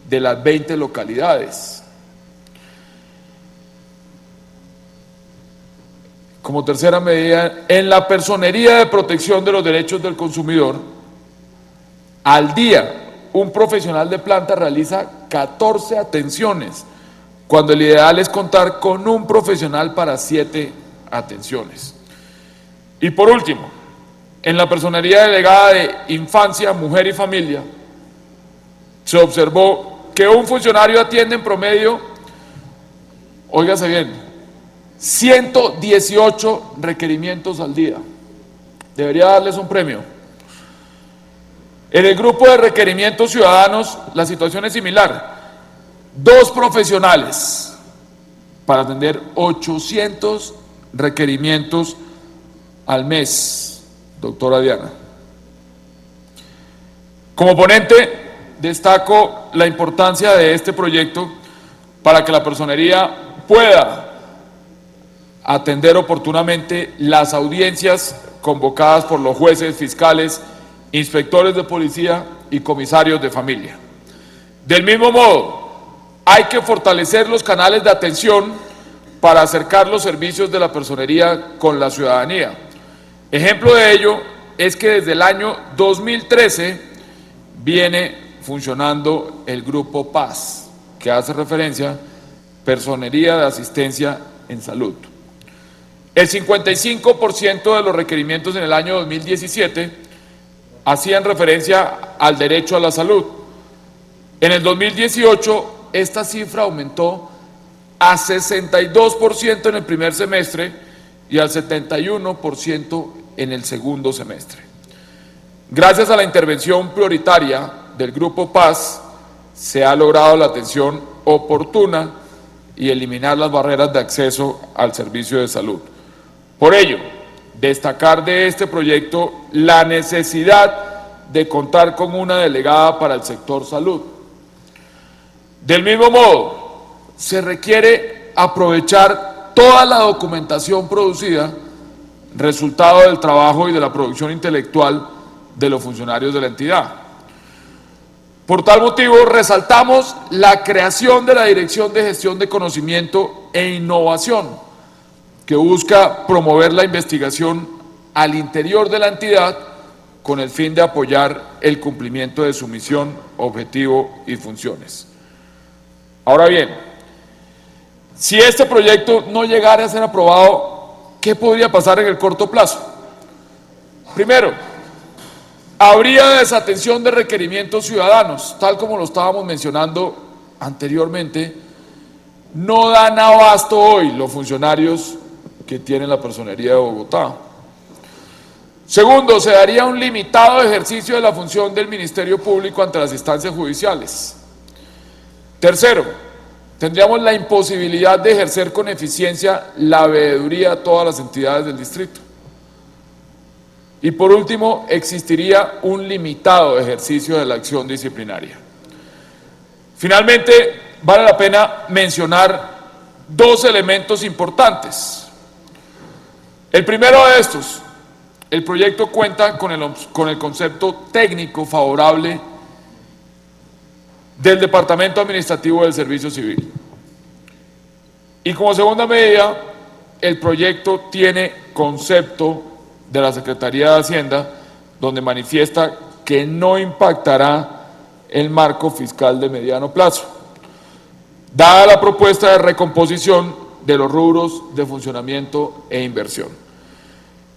de las 20 localidades. Como tercera medida, en la personería de protección de los derechos del consumidor, al día un profesional de planta realiza 14 atenciones, cuando el ideal es contar con un profesional para 7 atenciones. Y por último, en la personería delegada de Infancia, Mujer y Familia, se observó que un funcionario atiende en promedio, óigase bien, 118 requerimientos al día. Debería darles un premio. En el grupo de requerimientos ciudadanos, la situación es similar. 2 profesionales para atender 800 requerimientos al mes, doctora Diana. Como ponente, destaco la importancia de este proyecto para que la personería pueda atender oportunamente las audiencias convocadas por los jueces, fiscales, inspectores de policía y comisarios de familia. Del mismo modo, hay que fortalecer los canales de atención para acercar los servicios de la personería con la ciudadanía. Ejemplo de ello es que desde el año 2013 viene funcionando el Grupo Paz, que hace referencia personería de asistencia en salud. El 55% de los requerimientos en el año 2017 hacían referencia al derecho a la salud. En el 2018, esta cifra aumentó a 62% en el primer semestre y al 71% en el segundo semestre. Gracias a la intervención prioritaria del Grupo Paz, se ha logrado la atención oportuna y eliminar las barreras de acceso al servicio de salud. Por ello, destacar de este proyecto la necesidad de contar con una delegada para el sector salud. Del mismo modo, se requiere aprovechar toda la documentación producida, resultado del trabajo y de la producción intelectual de los funcionarios de la entidad. Por tal motivo, resaltamos la creación de la Dirección de Gestión de Conocimiento e Innovación, que busca promover la investigación al interior de la entidad con el fin de apoyar el cumplimiento de su misión, objetivo y funciones. Ahora bien, si este proyecto no llegara a ser aprobado, ¿qué podría pasar en el corto plazo? Primero, habría desatención de requerimientos ciudadanos, tal como lo estábamos mencionando anteriormente. No dan abasto hoy los funcionarios que tiene la Personería de Bogotá. Segundo, se daría un limitado ejercicio de la función del Ministerio Público ante las instancias judiciales. Tercero, tendríamos la imposibilidad de ejercer con eficiencia la veeduría a todas las entidades del distrito. Y por último, existiría un limitado ejercicio de la acción disciplinaria. Finalmente, vale la pena mencionar dos elementos importantes. El primero de estos, el proyecto cuenta con el concepto técnico favorable del Departamento Administrativo del Servicio Civil. Y como segunda medida, el proyecto tiene concepto de la Secretaría de Hacienda, donde manifiesta que no impactará el marco fiscal de mediano plazo, dada la propuesta de recomposición de los rubros de funcionamiento e inversión.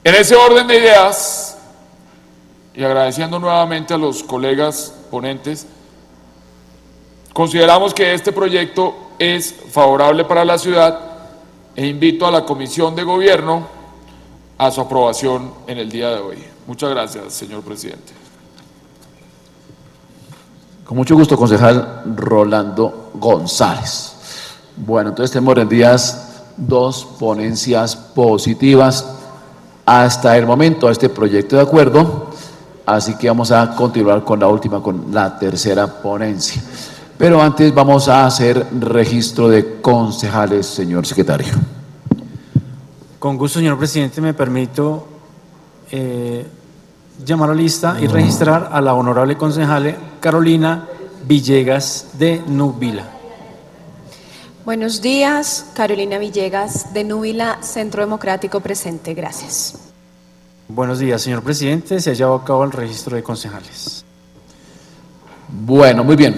En ese orden de ideas, y agradeciendo nuevamente a los colegas ponentes, consideramos que este proyecto es favorable para la ciudad e invito a la Comisión de Gobierno a su aprobación en el día de hoy. Muchas gracias, señor presidente. Con mucho gusto, concejal Rolando González. Bueno, entonces tenemos rendidas dos ponencias positivas hasta el momento a este proyecto de acuerdo, así que vamos a continuar con la última, con la tercera ponencia. Pero antes vamos a hacer registro de concejales, señor secretario. Con gusto, señor presidente, me permito llamar a lista y registrar a la honorable concejale Carolina Villegas de Núbila. Buenos días, Carolina Villegas de Núbila, Centro Democrático presente. Gracias. Buenos días, señor presidente. Se ha llevado a cabo el registro de concejales. Bueno, muy bien.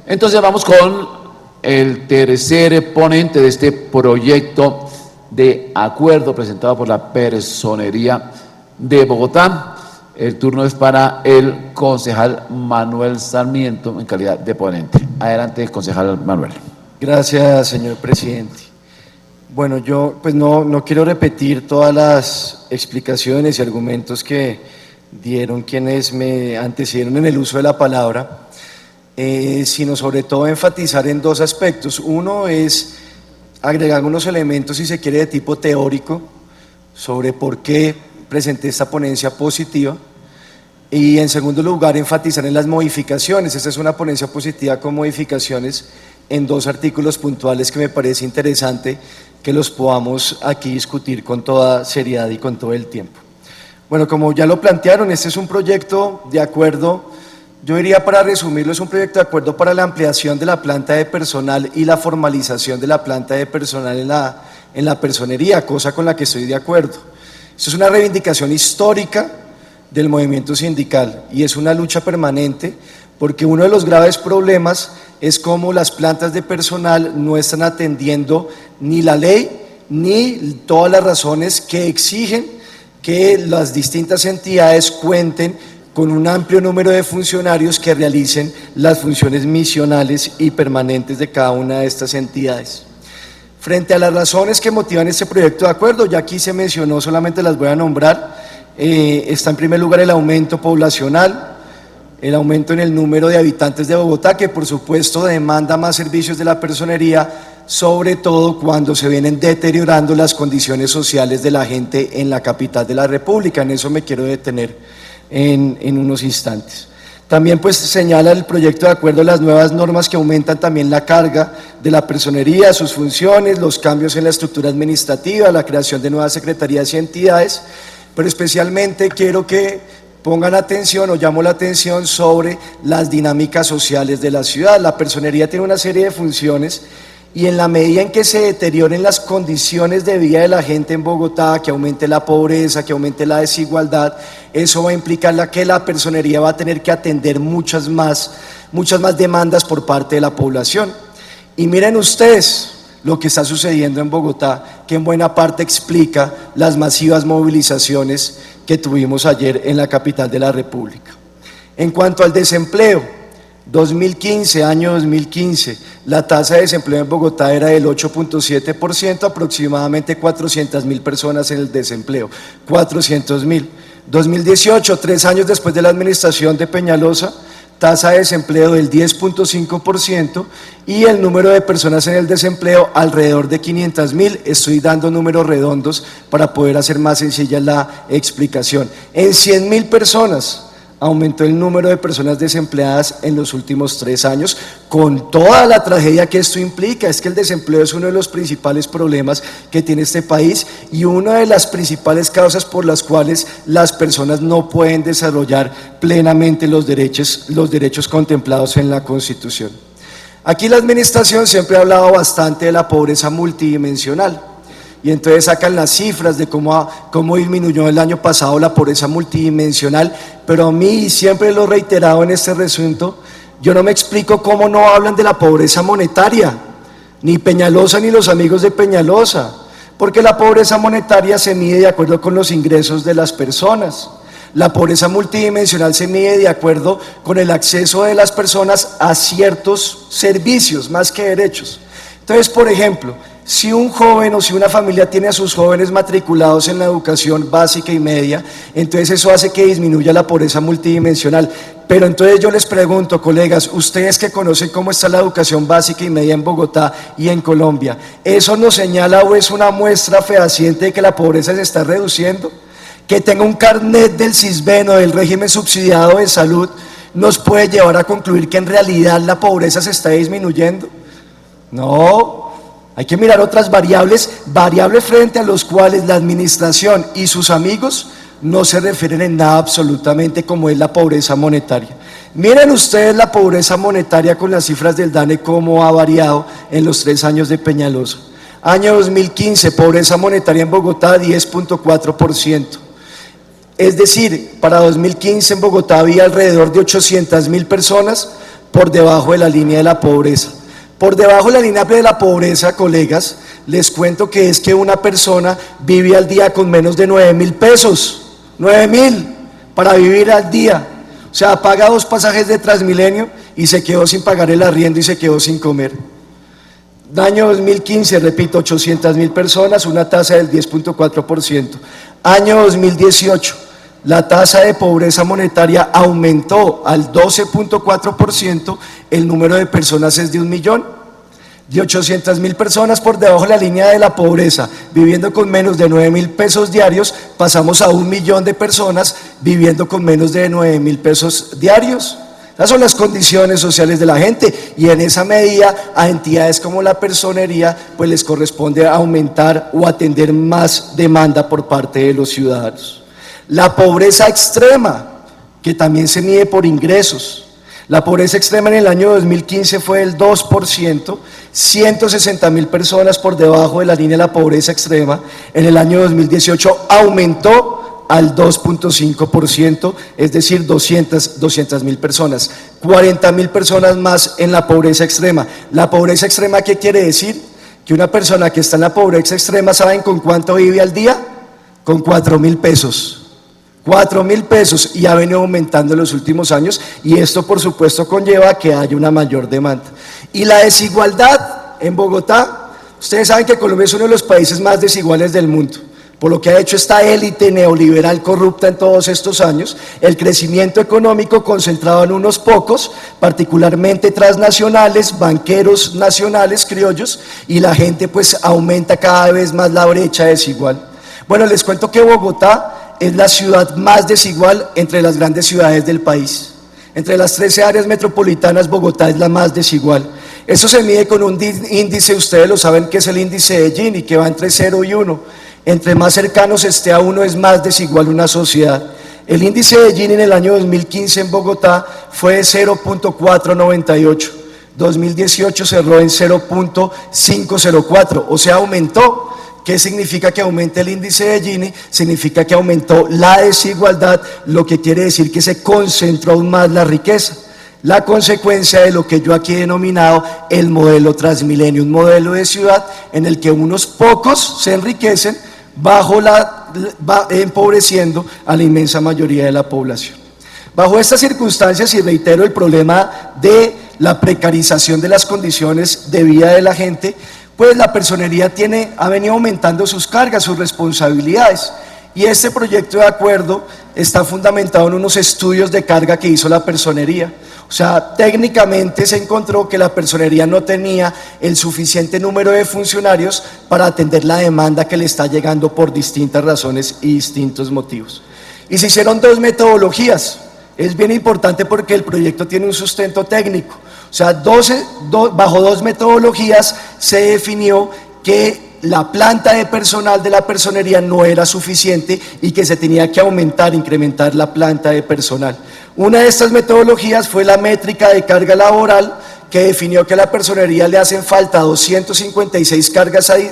Entonces vamos con el tercer ponente de este proyecto de acuerdo presentado por la Personería de Bogotá. El turno es para el concejal Manuel Sarmiento en calidad de ponente. Adelante, concejal Manuel. Gracias, señor presidente. Bueno, yo pues no quiero repetir todas las explicaciones y argumentos que dieron quienes me antecedieron en el uso de la palabra, sino sobre todo enfatizar en dos aspectos. Uno es agregar unos elementos, si se quiere, de tipo teórico sobre por qué presenté esta ponencia positiva, y en segundo lugar enfatizar en las modificaciones. Esta es una ponencia positiva con modificaciones en dos artículos puntuales que me parece interesante que los podamos aquí discutir con toda seriedad y con todo el tiempo. Bueno, como ya lo plantearon, este es un proyecto de acuerdo, yo diría, para resumirlo, es un proyecto de acuerdo para la ampliación de la planta de personal y la formalización de la planta de personal en la personería, cosa con la que estoy de acuerdo. Esto es una reivindicación histórica del movimiento sindical y es una lucha permanente porque uno de los graves problemas es cómo las plantas de personal no están atendiendo ni la ley ni todas las razones que exigen que las distintas entidades cuenten con un amplio número de funcionarios que realicen las funciones misionales y permanentes de cada una de estas entidades. Frente a las razones que motivan este proyecto de acuerdo, ya aquí se mencionó, solamente las voy a nombrar, está en primer lugar el aumento poblacional, el aumento en el número de habitantes de Bogotá, que por supuesto demanda más servicios de la personería, sobre todo cuando se vienen deteriorando las condiciones sociales de la gente en la capital de la República. En eso me quiero detener en unos instantes. También pues señala el proyecto de acuerdo las nuevas normas que aumentan también la carga de la personería, sus funciones, los cambios en la estructura administrativa, la creación de nuevas secretarías y entidades, pero especialmente quiero que pongan atención o llamo la atención sobre las dinámicas sociales de la ciudad. La personería tiene una serie de funciones y en la medida en que se deterioren las condiciones de vida de la gente en Bogotá, que aumente la pobreza, que aumente la desigualdad, eso va a implicar que la personería va a tener que atender muchas más demandas por parte de la población. Y miren ustedes lo que está sucediendo en Bogotá, que en buena parte explica las masivas movilizaciones que tuvimos ayer en la capital de la República. En cuanto al desempleo, año 2015, la tasa de desempleo en Bogotá era del 8.7%, aproximadamente 400.000 personas en el desempleo, 400.000. 2018, 3 años después de la administración de Peñalosa, tasa de desempleo del 10.5% y el número de personas en el desempleo alrededor de 500.000, estoy dando números redondos para poder hacer más sencilla la explicación. En 100.000 personas aumentó el número de personas desempleadas en los últimos 3 años, con toda la tragedia que esto implica. Es que el desempleo es uno de los principales problemas que tiene este país y una de las principales causas por las cuales las personas no pueden desarrollar plenamente los derechos contemplados en la Constitución. Aquí la administración siempre ha hablado bastante de la pobreza multidimensional. Y entonces sacan las cifras de cómo disminuyó el año pasado la pobreza multidimensional, pero a mí, siempre lo he reiterado en este recinto, yo no me explico cómo no hablan de la pobreza monetaria, ni Peñalosa ni los amigos de Peñalosa, porque la pobreza monetaria se mide de acuerdo con los ingresos de las personas. La pobreza multidimensional se mide de acuerdo con el acceso de las personas a ciertos servicios, más que derechos. Entonces, por ejemplo, si un joven o si una familia tiene a sus jóvenes matriculados en la educación básica y media, entonces eso hace que disminuya la pobreza multidimensional. Pero entonces yo les pregunto, colegas, ustedes que conocen cómo está la educación básica y media en Bogotá y en Colombia, ¿eso nos señala o es una muestra fehaciente de que la pobreza se está reduciendo? Que tenga un carnet del CISBEN o del régimen subsidiado de salud nos puede llevar a concluir que en realidad la pobreza se está disminuyendo. No. Hay que mirar otras variables frente a los cuales la administración y sus amigos no se refieren en nada absolutamente, como es la pobreza monetaria. Miren ustedes la pobreza monetaria con las cifras del DANE, cómo ha variado en los 3 años de Peñalosa. Año 2015, pobreza monetaria en Bogotá, 10.4%. Es decir, para 2015 en Bogotá había alrededor de 800.000 personas por debajo de la línea de la pobreza. Por debajo de la línea de la pobreza, colegas, les cuento que es que una persona vive al día con menos de 9.000 pesos, 9.000 para vivir al día. O sea, paga 2 pasajes de Transmilenio y se quedó sin pagar el arriendo y se quedó sin comer. Año 2015, repito, 800.000 personas, una tasa del 10.4%. Año 2018, la tasa de pobreza monetaria aumentó al 12.4%, el número de personas es de 1 millón. De 800.000 personas por debajo de la línea de la pobreza, viviendo con menos de 9.000 pesos diarios, pasamos a 1 millón de personas viviendo con menos de 9.000 pesos diarios. Esas son las condiciones sociales de la gente y en esa medida a entidades como la personería pues les corresponde aumentar o atender más demanda por parte de los ciudadanos. La pobreza extrema, que también se mide por ingresos. La pobreza extrema en el año 2015 fue del 2%, 160.000 personas por debajo de la línea de la pobreza extrema. En el año 2018 aumentó al 2.5%, es decir, 200.000 personas. 40.000 personas más en la pobreza extrema. ¿La pobreza extrema qué quiere decir? Que una persona que está en la pobreza extrema, ¿saben con cuánto vive al día? Con 4.000 pesos. 4.000 pesos, y ha venido aumentando en los últimos años, y esto por supuesto conlleva que haya una mayor demanda. Y la desigualdad en Bogotá, ustedes saben que Colombia es uno de los países más desiguales del mundo, por lo que ha hecho esta élite neoliberal corrupta en todos estos años, el crecimiento económico concentrado en unos pocos, particularmente transnacionales, banqueros nacionales, criollos, y la gente pues aumenta cada vez más la brecha desigual. Bueno, les cuento que Bogotá es la ciudad más desigual entre las grandes ciudades del país. Entre las 13 áreas metropolitanas, Bogotá es la más desigual. Eso se mide con un índice, ustedes lo saben, que es el índice de Gini, que va entre 0 y 1. Entre más cercanos esté a 1 es más desigual una sociedad. El índice de Gini en el año 2015 en Bogotá fue de 0.498. 2018 cerró en 0.504, o sea, aumentó. ¿Qué significa que aumente el índice de Gini? Significa que aumentó la desigualdad, lo que quiere decir que se concentró aún más la riqueza. La consecuencia de lo que yo aquí he denominado el modelo Transmilenio, un modelo de ciudad en el que unos pocos se enriquecen empobreciendo a la inmensa mayoría de la población. Bajo estas circunstancias, y reitero el problema de la precarización de las condiciones de vida de la gente, pues la personería ha venido aumentando sus cargas, sus responsabilidades, y este proyecto de acuerdo está fundamentado en unos estudios de carga que hizo la personería. O sea, técnicamente se encontró que la personería no tenía el suficiente número de funcionarios para atender la demanda que le está llegando por distintas razones y distintos motivos. Y se hicieron 2 metodologías. Es bien importante porque el proyecto tiene un sustento técnico. O sea, bajo 2 metodologías se definió que la planta de personal de la personería no era suficiente y que se tenía que incrementar la planta de personal. Una de estas metodologías fue la métrica de carga laboral, que definió que a la personería le hacen falta 256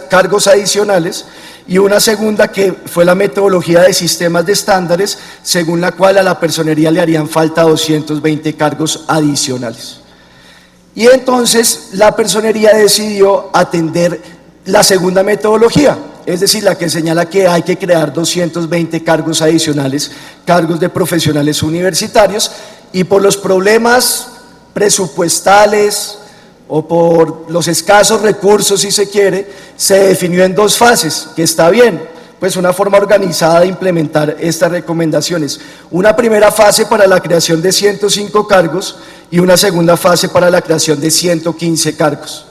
cargos adicionales, y una segunda que fue la metodología de sistemas de estándares, según la cual a la personería le harían falta 220 cargos adicionales. Y entonces la personería decidió atender la segunda metodología, es decir, la que señala que hay que crear 220 cargos adicionales, cargos de profesionales universitarios, y por los problemas presupuestales o por los escasos recursos, si se quiere, se definió en 2 fases, que está bien, pues una forma organizada de implementar estas recomendaciones. Una primera fase para la creación de 105 cargos y una segunda fase para la creación de 115 cargos.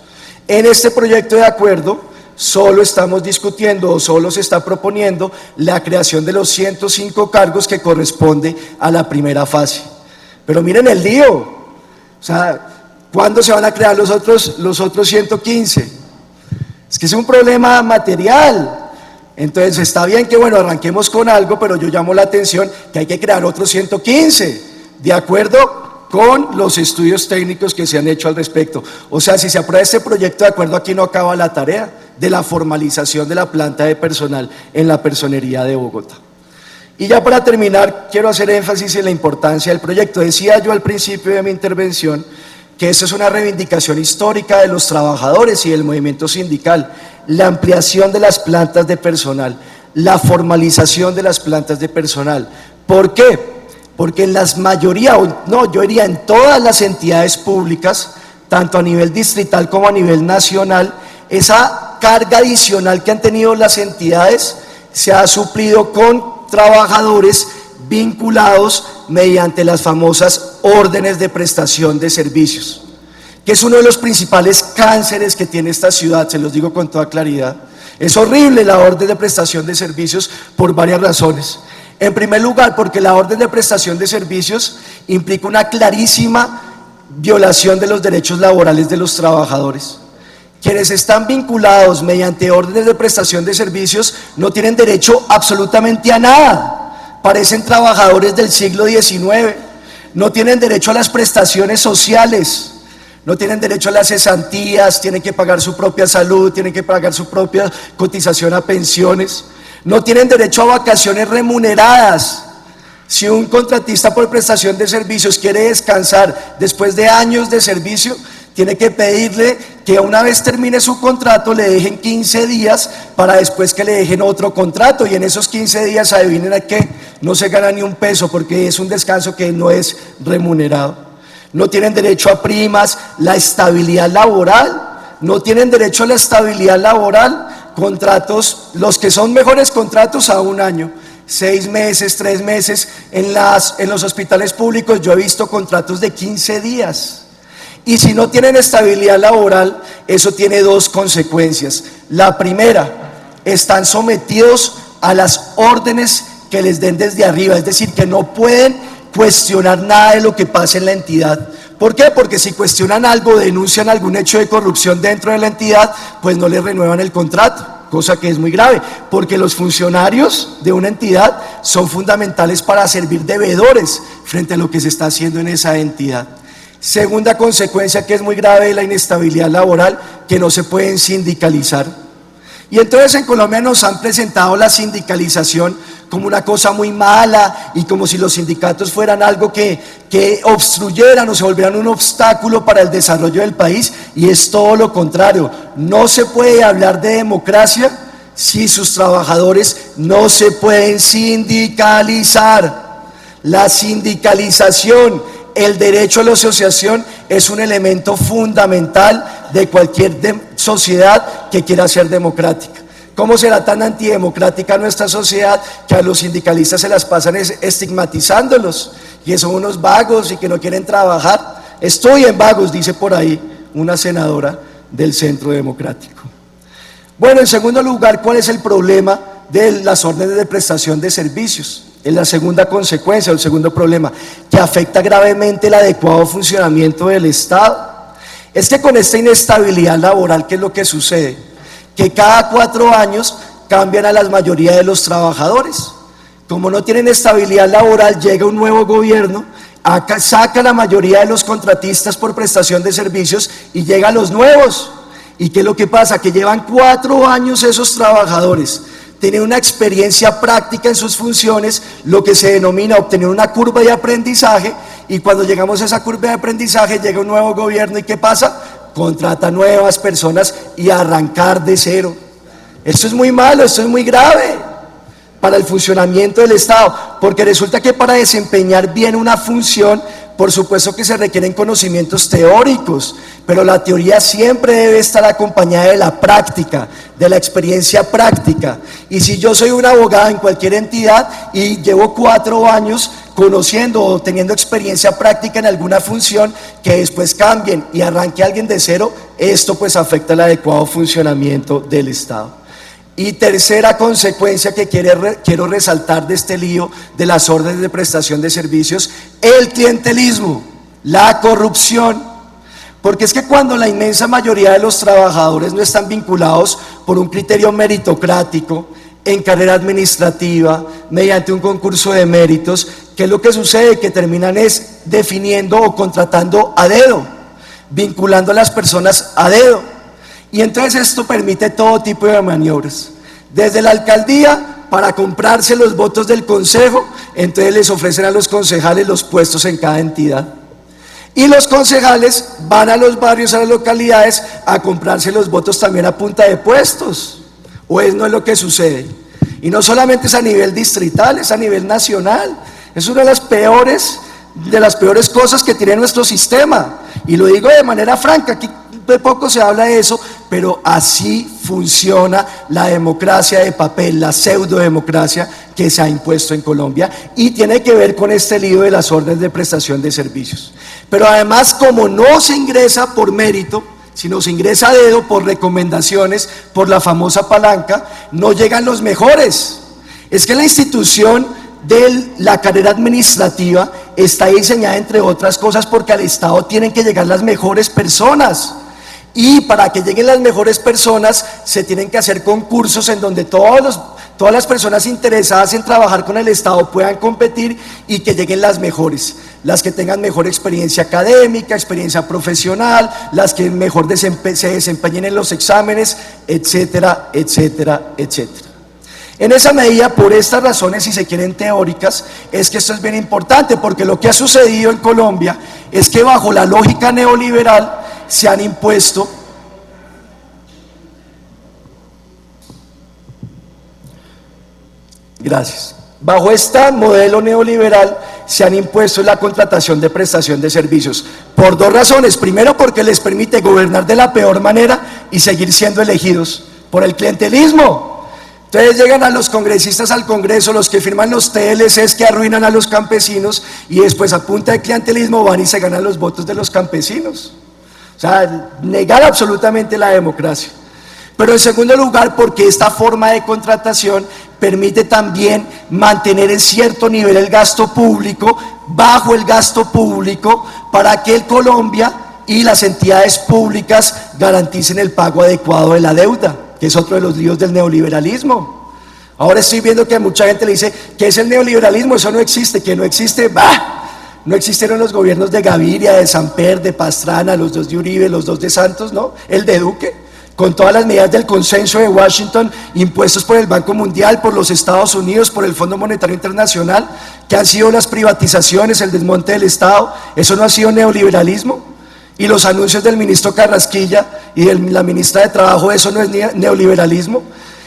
En este proyecto de acuerdo solo estamos discutiendo o solo se está proponiendo la creación de los 105 cargos que corresponde a la primera fase. Pero miren el lío, o sea, ¿cuándo se van a crear los otros 115? Es que es un problema material. Entonces está bien que bueno, arranquemos con algo, pero yo llamo la atención que hay que crear otros 115, de acuerdo con los estudios técnicos que se han hecho al respecto. O sea, si se aprueba este proyecto de acuerdo, aquí no acaba la tarea de la formalización de la planta de personal en la personería de Bogotá. Y ya para terminar, quiero hacer énfasis en la importancia del proyecto. Decía yo al principio de mi intervención que esto es una reivindicación histórica de los trabajadores y del movimiento sindical, la ampliación de las plantas de personal, la formalización de las plantas de personal. ¿Por qué? Porque en las mayoría, no, yo diría en todas las entidades públicas, tanto a nivel distrital como a nivel nacional, esa carga adicional que han tenido las entidades se ha suplido con trabajadores vinculados mediante las famosas órdenes de prestación de servicios, que es uno de los principales cánceres que tiene esta ciudad, se los digo con toda claridad. Es horrible la orden de prestación de servicios por varias razones. En primer lugar, porque la orden de prestación de servicios implica una clarísima violación de los derechos laborales de los trabajadores. Quienes están vinculados mediante órdenes de prestación de servicios no tienen derecho absolutamente a nada. Parecen trabajadores del siglo XIX, no tienen derecho a las prestaciones sociales, no tienen derecho a las cesantías, tienen que pagar su propia salud, tienen que pagar su propia cotización a pensiones, no tienen derecho a vacaciones remuneradas, Si un contratista por prestación de servicios quiere descansar después de años de servicio, tiene que pedirle que una vez termine su contrato le dejen 15 días para después que le dejen otro contrato, y en esos 15 días, adivinen a qué, no se gana ni un peso porque es un descanso que no es remunerado. No tienen derecho a primas, la estabilidad laboral, no tienen derecho a la estabilidad laboral, contratos, los que son mejores contratos a un año, 6 meses, 3 meses, en los hospitales públicos yo he visto contratos de 15 días. Y si no tienen estabilidad laboral, eso tiene dos consecuencias. La primera, están sometidos a las órdenes que les den desde arriba, es decir, que no pueden cuestionar nada de lo que pasa en la entidad. ¿Por qué? Porque si cuestionan algo, denuncian algún hecho de corrupción dentro de la entidad, pues no les renuevan el contrato, cosa que es muy grave, porque los funcionarios de una entidad son fundamentales para servir de veedores frente a lo que se está haciendo en esa entidad. Segunda consecuencia que es muy grave de la inestabilidad laboral, que no se pueden sindicalizar. Y entonces en Colombia nos han presentado la sindicalización como una cosa muy mala y como si los sindicatos fueran algo que obstruyeran o se volvieran un obstáculo para el desarrollo del país, y es todo lo contrario. No se puede hablar de democracia si sus trabajadores no se pueden sindicalizar. La sindicalización, el derecho a la asociación es un elemento fundamental de cualquier sociedad que quiera ser democrática. ¿Cómo será tan antidemocrática nuestra sociedad que a los sindicalistas se las pasan estigmatizándolos? Y son unos vagos y que no quieren trabajar. Estudien vagos, dice por ahí una senadora del Centro Democrático. Bueno, en segundo lugar, ¿cuál es el problema de las órdenes de prestación de servicios? Es la segunda consecuencia, el segundo problema, que afecta gravemente el adecuado funcionamiento del Estado. Es que con esta inestabilidad laboral, ¿qué es lo que sucede? Que cada 4 años cambian a la mayoría de los trabajadores. Como no tienen estabilidad laboral, llega un nuevo gobierno, saca a la mayoría de los contratistas por prestación de servicios y llegan los nuevos. ¿Y qué es lo que pasa? Que llevan 4 años esos trabajadores, tienen una experiencia práctica en sus funciones, lo que se denomina obtener una curva de aprendizaje, y cuando llegamos a esa curva de aprendizaje llega un nuevo gobierno y ¿qué pasa? Contrata nuevas personas y arrancar de cero. Esto es muy malo, esto es muy grave para el funcionamiento del Estado, porque resulta que para desempeñar bien una función, por supuesto que se requieren conocimientos teóricos, pero la teoría siempre debe estar acompañada de la práctica, de la experiencia práctica. Y si yo soy un abogado en cualquier entidad y llevo 4 años conociendo o teniendo experiencia práctica en alguna función, que después cambien y arranque alguien de cero, esto pues afecta el adecuado funcionamiento del Estado. Y tercera consecuencia que quiero resaltar de este lío de las órdenes de prestación de servicios, el clientelismo, la corrupción. Porque es que cuando la inmensa mayoría de los trabajadores no están vinculados por un criterio meritocrático, en carrera administrativa, mediante un concurso de méritos, ¿qué es lo que sucede? Que terminan es definiendo o contratando a dedo, vinculando a las personas a dedo. Y entonces esto permite todo tipo de maniobras, desde la alcaldía para comprarse los votos del consejo, entonces les ofrecen a los concejales los puestos en cada entidad. Y los concejales van a los barrios, a las localidades, a comprarse los votos también a punta de puestos. ¿O no es lo que sucede? Y no solamente es a nivel distrital, es a nivel nacional. Es una de las peores cosas que tiene nuestro sistema. Y lo digo de manera franca, aquí de poco se habla de eso, pero así funciona la democracia de papel, la pseudodemocracia que se ha impuesto en Colombia, y tiene que ver con este lío de las órdenes de prestación de servicios. Pero además, como no se ingresa por mérito, sino se ingresa a dedo por recomendaciones, por la famosa palanca, no llegan los mejores. Es que la institución de la carrera administrativa está diseñada, entre otras cosas, porque al Estado tienen que llegar las mejores personas. Y para que lleguen las mejores personas se tienen que hacer concursos en donde todas las personas interesadas en trabajar con el Estado puedan competir y que lleguen las mejores, las que tengan mejor experiencia académica, experiencia profesional, las que mejor se desempeñen en los exámenes, etcétera, etcétera, etcétera. En esa medida, por estas razones, si se quieren teóricas, es que esto es bien importante, porque lo que ha sucedido en Colombia es que bajo la lógica neoliberal se han impuesto bajo este modelo neoliberal se han impuesto la contratación de prestación de servicios por dos razones. Primero, porque les permite gobernar de la peor manera y seguir siendo elegidos por el clientelismo. Entonces llegan a los congresistas al Congreso, los que firman los TLCs que arruinan a los campesinos, y después a punta de clientelismo van y se ganan los votos de los campesinos. O sea, negar absolutamente la democracia. Pero en segundo lugar, porque esta forma de contratación permite también mantener en cierto nivel el gasto público, bajo el gasto público, para que el Colombia y las entidades públicas garanticen el pago adecuado de la deuda, que es otro de los líos del neoliberalismo. Ahora estoy viendo que a mucha gente le dice, ¿qué es el neoliberalismo? Eso no existe, que no existe, ¡bah! No existieron los gobiernos de Gaviria, de Samper, de Pastrana, los dos de Uribe, los dos de Santos, ¿no? El de Duque, con todas las medidas del consenso de Washington, impuestos por el Banco Mundial, por los Estados Unidos, por el Fondo Monetario Internacional, que han sido las privatizaciones, el desmonte del Estado. ¿Eso no ha sido neoliberalismo? Y los anuncios del ministro Carrasquilla y de la ministra de Trabajo, ¿eso no es neoliberalismo?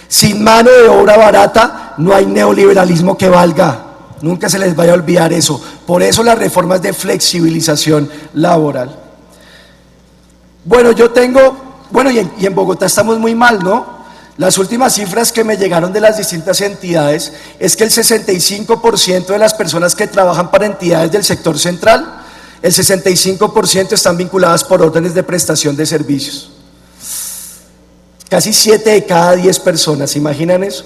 Sin mano de obra barata no hay neoliberalismo que valga. Nunca se les vaya a olvidar eso. Por eso las reformas de flexibilización laboral. Bueno, y en Bogotá estamos muy mal, ¿no? Las últimas cifras que me llegaron de las distintas entidades es que el 65% de las personas que trabajan para entidades del sector central, el 65% están vinculadas por órdenes de prestación de servicios. Casi 7 de cada 10 personas, ¿se imaginan eso?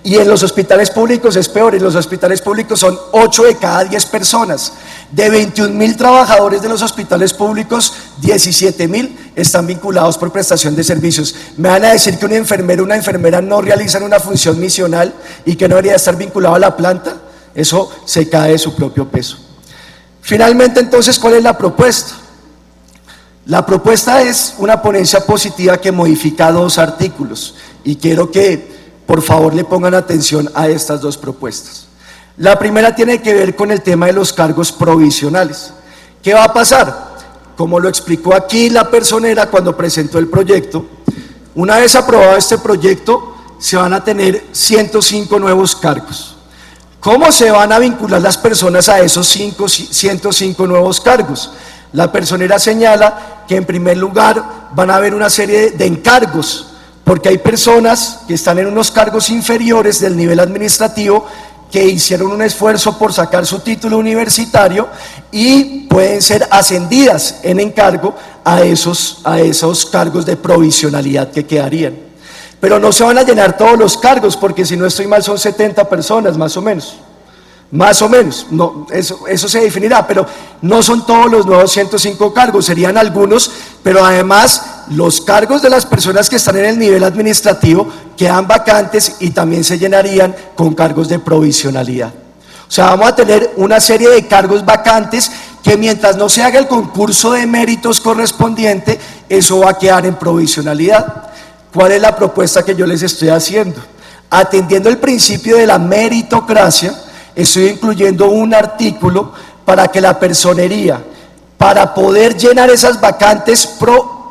Y en los hospitales públicos es peor, en los hospitales públicos son 8 de cada 10 personas. De 21.000 trabajadores de los hospitales públicos, 17.000 están vinculados por prestación de servicios. ¿Me van a decir que un enfermero o una enfermera no realizan una función misional y que no debería estar vinculado a la planta? Eso se cae de su propio peso. Finalmente, entonces, ¿cuál es la propuesta? La propuesta es una ponencia positiva que modifica 2 artículos y quiero que por favor le pongan atención a estas 2 propuestas. La primera tiene que ver con el tema de los cargos provisionales. ¿Qué va a pasar? Como lo explicó aquí la personera cuando presentó el proyecto, una vez aprobado este proyecto se van a tener 105 nuevos cargos. ¿Cómo se van a vincular las personas a esos 105 nuevos cargos? La personera señala que en primer lugar van a haber una serie de encargos, porque hay personas que están en unos cargos inferiores del nivel administrativo que hicieron un esfuerzo por sacar su título universitario y pueden ser ascendidas en encargo a esos cargos de provisionalidad que quedarían. Pero no se van a llenar todos los cargos, porque si no estoy mal son 70 personas más o menos. Más o menos, no, eso se definirá, pero no son todos los nuevos 105 cargos, serían algunos, pero además los cargos de las personas que están en el nivel administrativo quedan vacantes y también se llenarían con cargos de provisionalidad. O sea, vamos a tener una serie de cargos vacantes que mientras no se haga el concurso de méritos correspondiente, eso va a quedar en provisionalidad. ¿Cuál es la propuesta que yo les estoy haciendo? Atendiendo el principio de la meritocracia, estoy incluyendo un artículo para que la personería, para poder llenar esas vacantes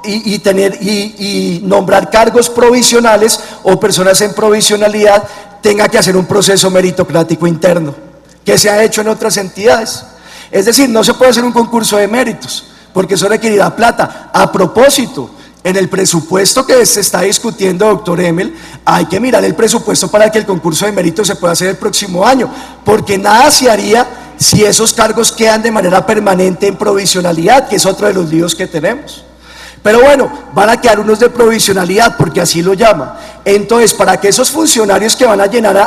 y nombrar cargos provisionales o personas en provisionalidad, tenga que hacer un proceso meritocrático interno, que se ha hecho en otras entidades. Es decir, no se puede hacer un concurso de méritos, porque eso requerirá plata. A propósito, en el presupuesto que se está discutiendo, doctor Emel, hay que mirar el presupuesto para que el concurso de méritos se pueda hacer el próximo año, porque nada se haría si esos cargos quedan de manera permanente en provisionalidad, que es otro de los líos que tenemos. Pero bueno, van a quedar unos de provisionalidad, porque así lo llama. Entonces, para que esos funcionarios que van a llegar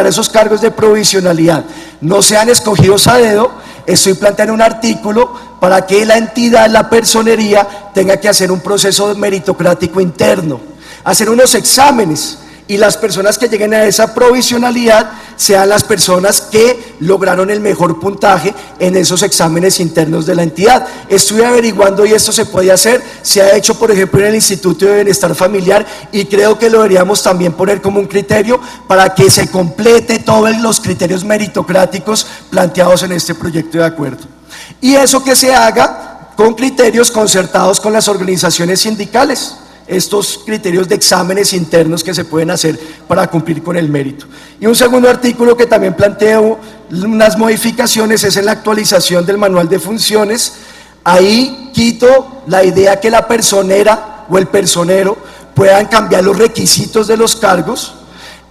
a esos cargos de provisionalidad no sean escogidos a dedo, estoy planteando un artículo para que la entidad, la personería, tenga que hacer un proceso meritocrático interno, hacer unos exámenes y las personas que lleguen a esa provisionalidad sean las personas que lograron el mejor puntaje en esos exámenes internos de la entidad. Estuve averiguando y esto se puede hacer, se ha hecho por ejemplo en el Instituto de Bienestar Familiar y creo que lo deberíamos también poner como un criterio para que se complete todos los criterios meritocráticos planteados en este proyecto de acuerdo. Y eso que se haga con criterios concertados con las organizaciones sindicales, estos criterios de exámenes internos que se pueden hacer para cumplir con el mérito. Y un segundo artículo que también planteo unas modificaciones es en la actualización del manual de funciones. Ahí quito la idea que la personera o el personero puedan cambiar los requisitos de los cargos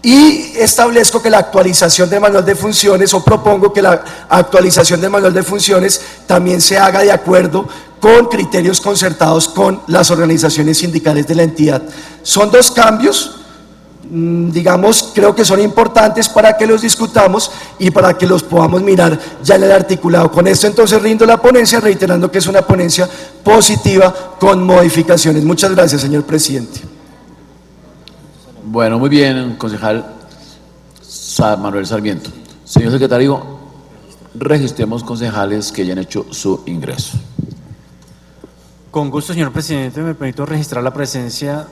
y establezco que la actualización del manual de funciones, o propongo que la actualización del manual de funciones también se haga de acuerdo con criterios concertados con las organizaciones sindicales de la entidad. Son dos cambios, digamos, creo que son importantes para que los discutamos y para que los podamos mirar ya en el articulado. Con esto entonces rindo la ponencia, reiterando que es una ponencia positiva con modificaciones. Muchas gracias, señor presidente. Bueno, muy bien, concejal Manuel Sarmiento. Señor secretario, registremos concejales que hayan hecho su ingreso. Con gusto, señor presidente, me permito registrar la presencia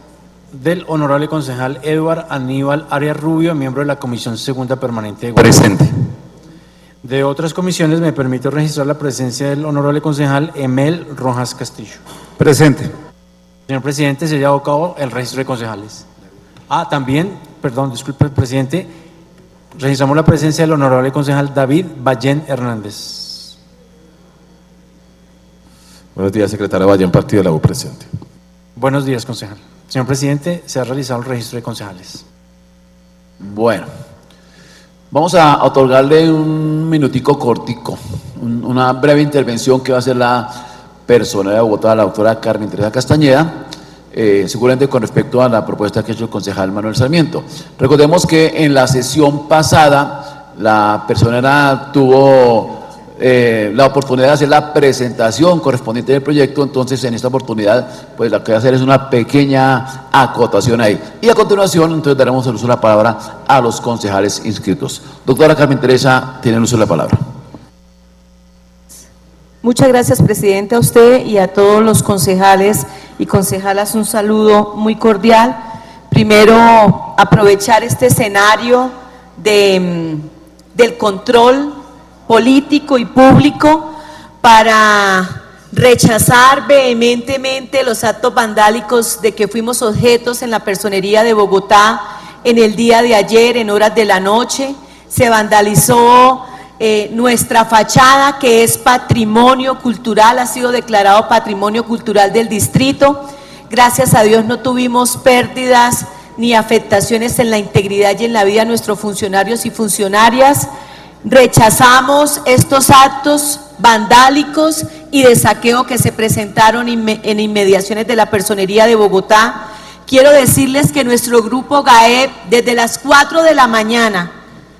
del honorable concejal Edward Aníbal Arias Rubio, miembro de la Comisión Segunda Permanente de Gobierno. Presente. De otras comisiones me permito registrar la presencia del honorable concejal Emel Rojas Castillo. Presente. Señor presidente, se ha llevado a cabo el registro de concejales. También, perdón, disculpe, presidente, registramos la presencia del honorable concejal David Ballén Hernández. Buenos días, secretario Ballén, Partido de la U, presente. Buenos días, concejal. Señor presidente, se ha realizado el registro de concejales. Bueno, vamos a otorgarle un minutico cortico, una breve intervención que va a hacer la persona de Bogotá, la doctora Carmen Teresa Castañeda, seguramente con respecto a la propuesta que ha hecho el concejal Manuel Sarmiento. Recordemos que en la sesión pasada la persona tuvo la oportunidad de hacer la presentación correspondiente del proyecto, entonces en esta oportunidad pues lo que voy a hacer es una pequeña acotación ahí. Y a continuación entonces daremos el uso de la palabra a los concejales inscritos. Doctora Carmen Teresa, tiene el uso de la palabra. Muchas gracias, presidente, a usted y a todos los concejales y concejalas un saludo muy cordial. Primero, aprovechar este escenario del control político y público para rechazar vehementemente los actos vandálicos de que fuimos objetos en la Personería de Bogotá en el día de ayer, en horas de la noche. Se vandalizó nuestra fachada, que es patrimonio cultural, ha sido declarado patrimonio cultural del distrito. Gracias a Dios no tuvimos pérdidas ni afectaciones en la integridad y en la vida de nuestros funcionarios y funcionarias. Rechazamos estos actos vandálicos y de saqueo que se presentaron en inmediaciones de la Personería de Bogotá. Quiero decirles que nuestro grupo GAEP desde las 4 de la mañana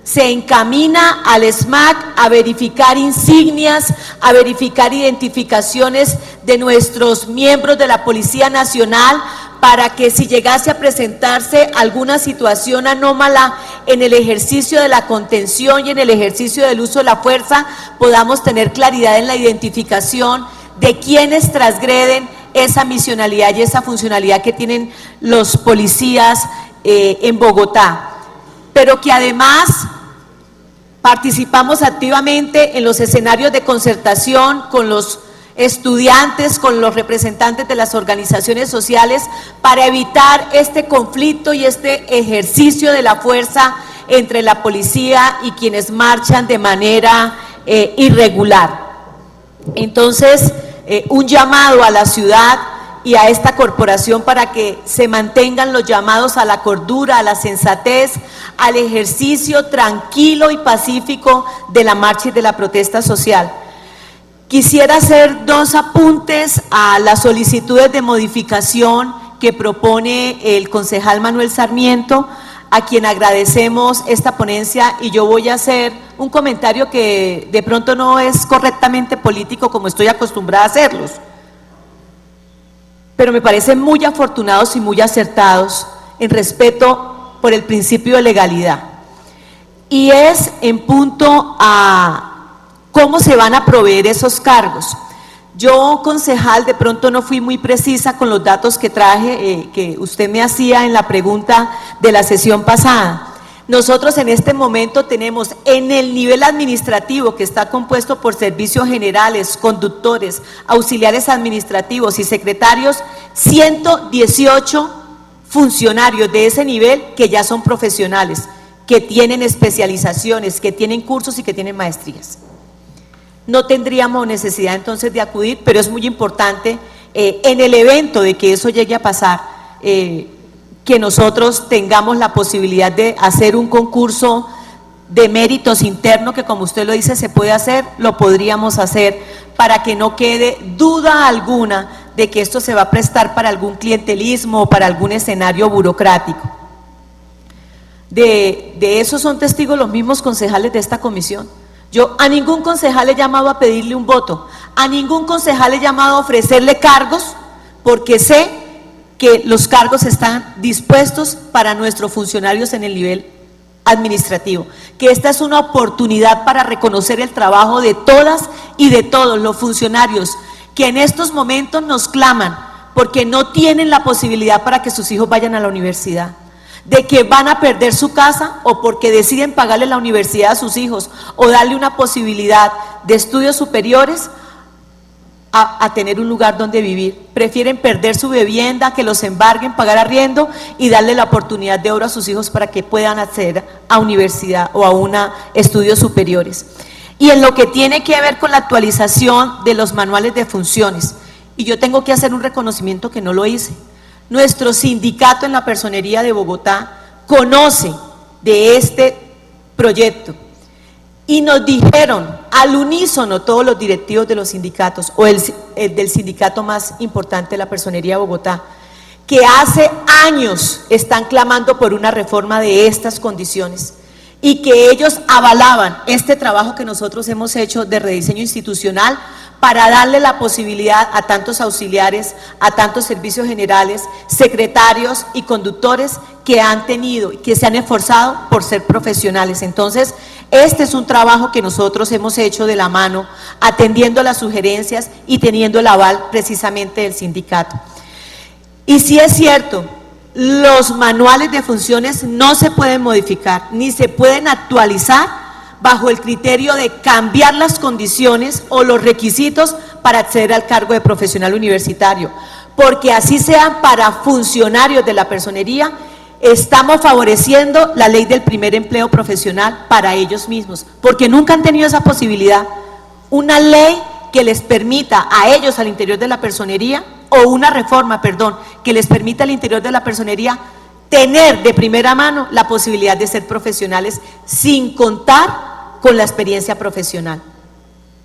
se encamina al SMAC a verificar insignias, a verificar identificaciones de nuestros miembros de la Policía Nacional, para que si llegase a presentarse alguna situación anómala en el ejercicio de la contención y en el ejercicio del uso de la fuerza, podamos tener claridad en la identificación de quienes transgreden esa misionalidad y esa funcionalidad que tienen los policías en Bogotá. Pero que además participamos activamente en los escenarios de concertación con los estudiantes, con los representantes de las organizaciones sociales, para evitar este conflicto y este ejercicio de la fuerza entre la policía y quienes marchan de manera irregular. Entonces, un llamado a la ciudad y a esta corporación para que se mantengan los llamados a la cordura, a la sensatez, al ejercicio tranquilo y pacífico de la marcha y de la protesta social. Quisiera hacer dos apuntes a las solicitudes de modificación que propone el concejal Manuel Sarmiento, a quien agradecemos esta ponencia, y yo voy a hacer un comentario que de pronto no es correctamente político como estoy acostumbrada a hacerlos, pero me parecen muy afortunados y muy acertados en respeto por el principio de legalidad. Y es en punto a cómo se van a proveer esos cargos. Yo, concejal, de pronto no fui muy precisa con los datos que traje, que usted me hacía en la pregunta de la sesión pasada. Nosotros en este momento tenemos en el nivel administrativo, que está compuesto por servicios generales, conductores, auxiliares administrativos y secretarios, 118 funcionarios de ese nivel que ya son profesionales, que tienen especializaciones, que tienen cursos y que tienen maestrías. No tendríamos necesidad entonces de acudir, pero es muy importante en el evento de que eso llegue a pasar, que nosotros tengamos la posibilidad de hacer un concurso de méritos interno, que como usted lo dice se puede hacer, lo podríamos hacer para que no quede duda alguna de que esto se va a prestar para algún clientelismo o para algún escenario burocrático. De eso son testigos los mismos concejales de esta comisión. Yo a ningún concejal he llamado a pedirle un voto, a ningún concejal he llamado a ofrecerle cargos, porque sé que los cargos están dispuestos para nuestros funcionarios en el nivel administrativo, que esta es una oportunidad para reconocer el trabajo de todas y de todos los funcionarios que en estos momentos nos claman porque no tienen la posibilidad para que sus hijos vayan a la universidad, de que van a perder su casa o porque deciden pagarle la universidad a sus hijos o darle una posibilidad de estudios superiores a tener un lugar donde vivir. Prefieren perder su vivienda, que los embarguen, pagar arriendo y darle la oportunidad de oro a sus hijos para que puedan acceder a universidad o a estudios superiores. Y en lo que tiene que ver con la actualización de los manuales de funciones, y yo tengo que hacer un reconocimiento que no lo hice. Nuestro sindicato en la Personería de Bogotá conoce de este proyecto y nos dijeron al unísono todos los directivos de los sindicatos, o el del sindicato más importante de la Personería de Bogotá, que hace años están clamando por una reforma de estas condiciones y que ellos avalaban este trabajo que nosotros hemos hecho de rediseño institucional para darle la posibilidad a tantos auxiliares, a tantos servicios generales, secretarios y conductores que han tenido y que se han esforzado por ser profesionales. Entonces, este es un trabajo que nosotros hemos hecho de la mano, atendiendo las sugerencias y teniendo el aval precisamente del sindicato. Y sí es cierto, los manuales de funciones no se pueden modificar, ni se pueden actualizar bajo el criterio de cambiar las condiciones o los requisitos para acceder al cargo de profesional universitario, porque así sean para funcionarios de la personería, estamos favoreciendo la ley del primer empleo profesional para ellos mismos, porque nunca han tenido esa posibilidad. Una ley que les permita a ellos al interior de la personería, o una reforma, perdón, que les permita al interior de la personería tener de primera mano la posibilidad de ser profesionales sin contar con la experiencia profesional.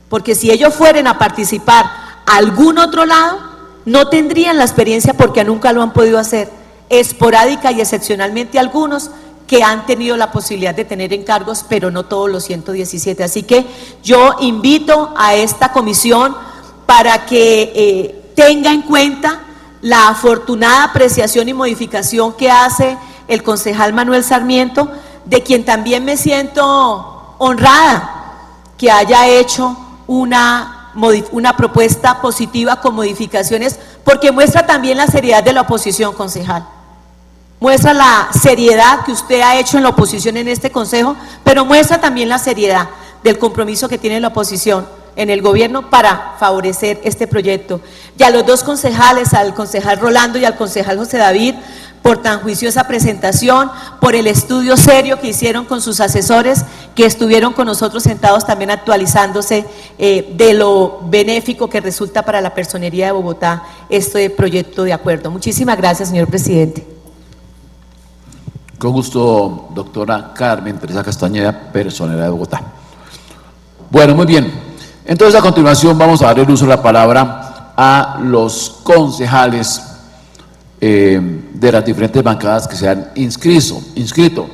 Porque si ellos fueren a participar a algún otro lado, no tendrían la experiencia porque nunca lo han podido hacer. Esporádica y excepcionalmente algunos que han tenido la posibilidad de tener encargos, pero no todos los 117. Así que yo invito a esta comisión para que tenga en cuenta la afortunada apreciación y modificación que hace el concejal Manuel Sarmiento, de quien también me siento honrada que haya hecho una propuesta positiva con modificaciones, porque muestra también la seriedad de la oposición, concejal. Muestra la seriedad que usted ha hecho en la oposición en este consejo, pero muestra también la seriedad del compromiso que tiene la oposición en el gobierno para favorecer este proyecto. Y a los dos concejales, al concejal Rolando y al concejal José David, por tan juiciosa presentación, por el estudio serio que hicieron con sus asesores, que estuvieron con nosotros sentados también actualizándose de lo benéfico que resulta para la Personería de Bogotá este proyecto de acuerdo. Muchísimas gracias, señor presidente. Con gusto, doctora Carmen Teresa Castañeda, Personera de Bogotá. Bueno, muy bien. Entonces, a continuación vamos a dar el uso de la palabra a los concejales de las diferentes bancadas que se han inscrito.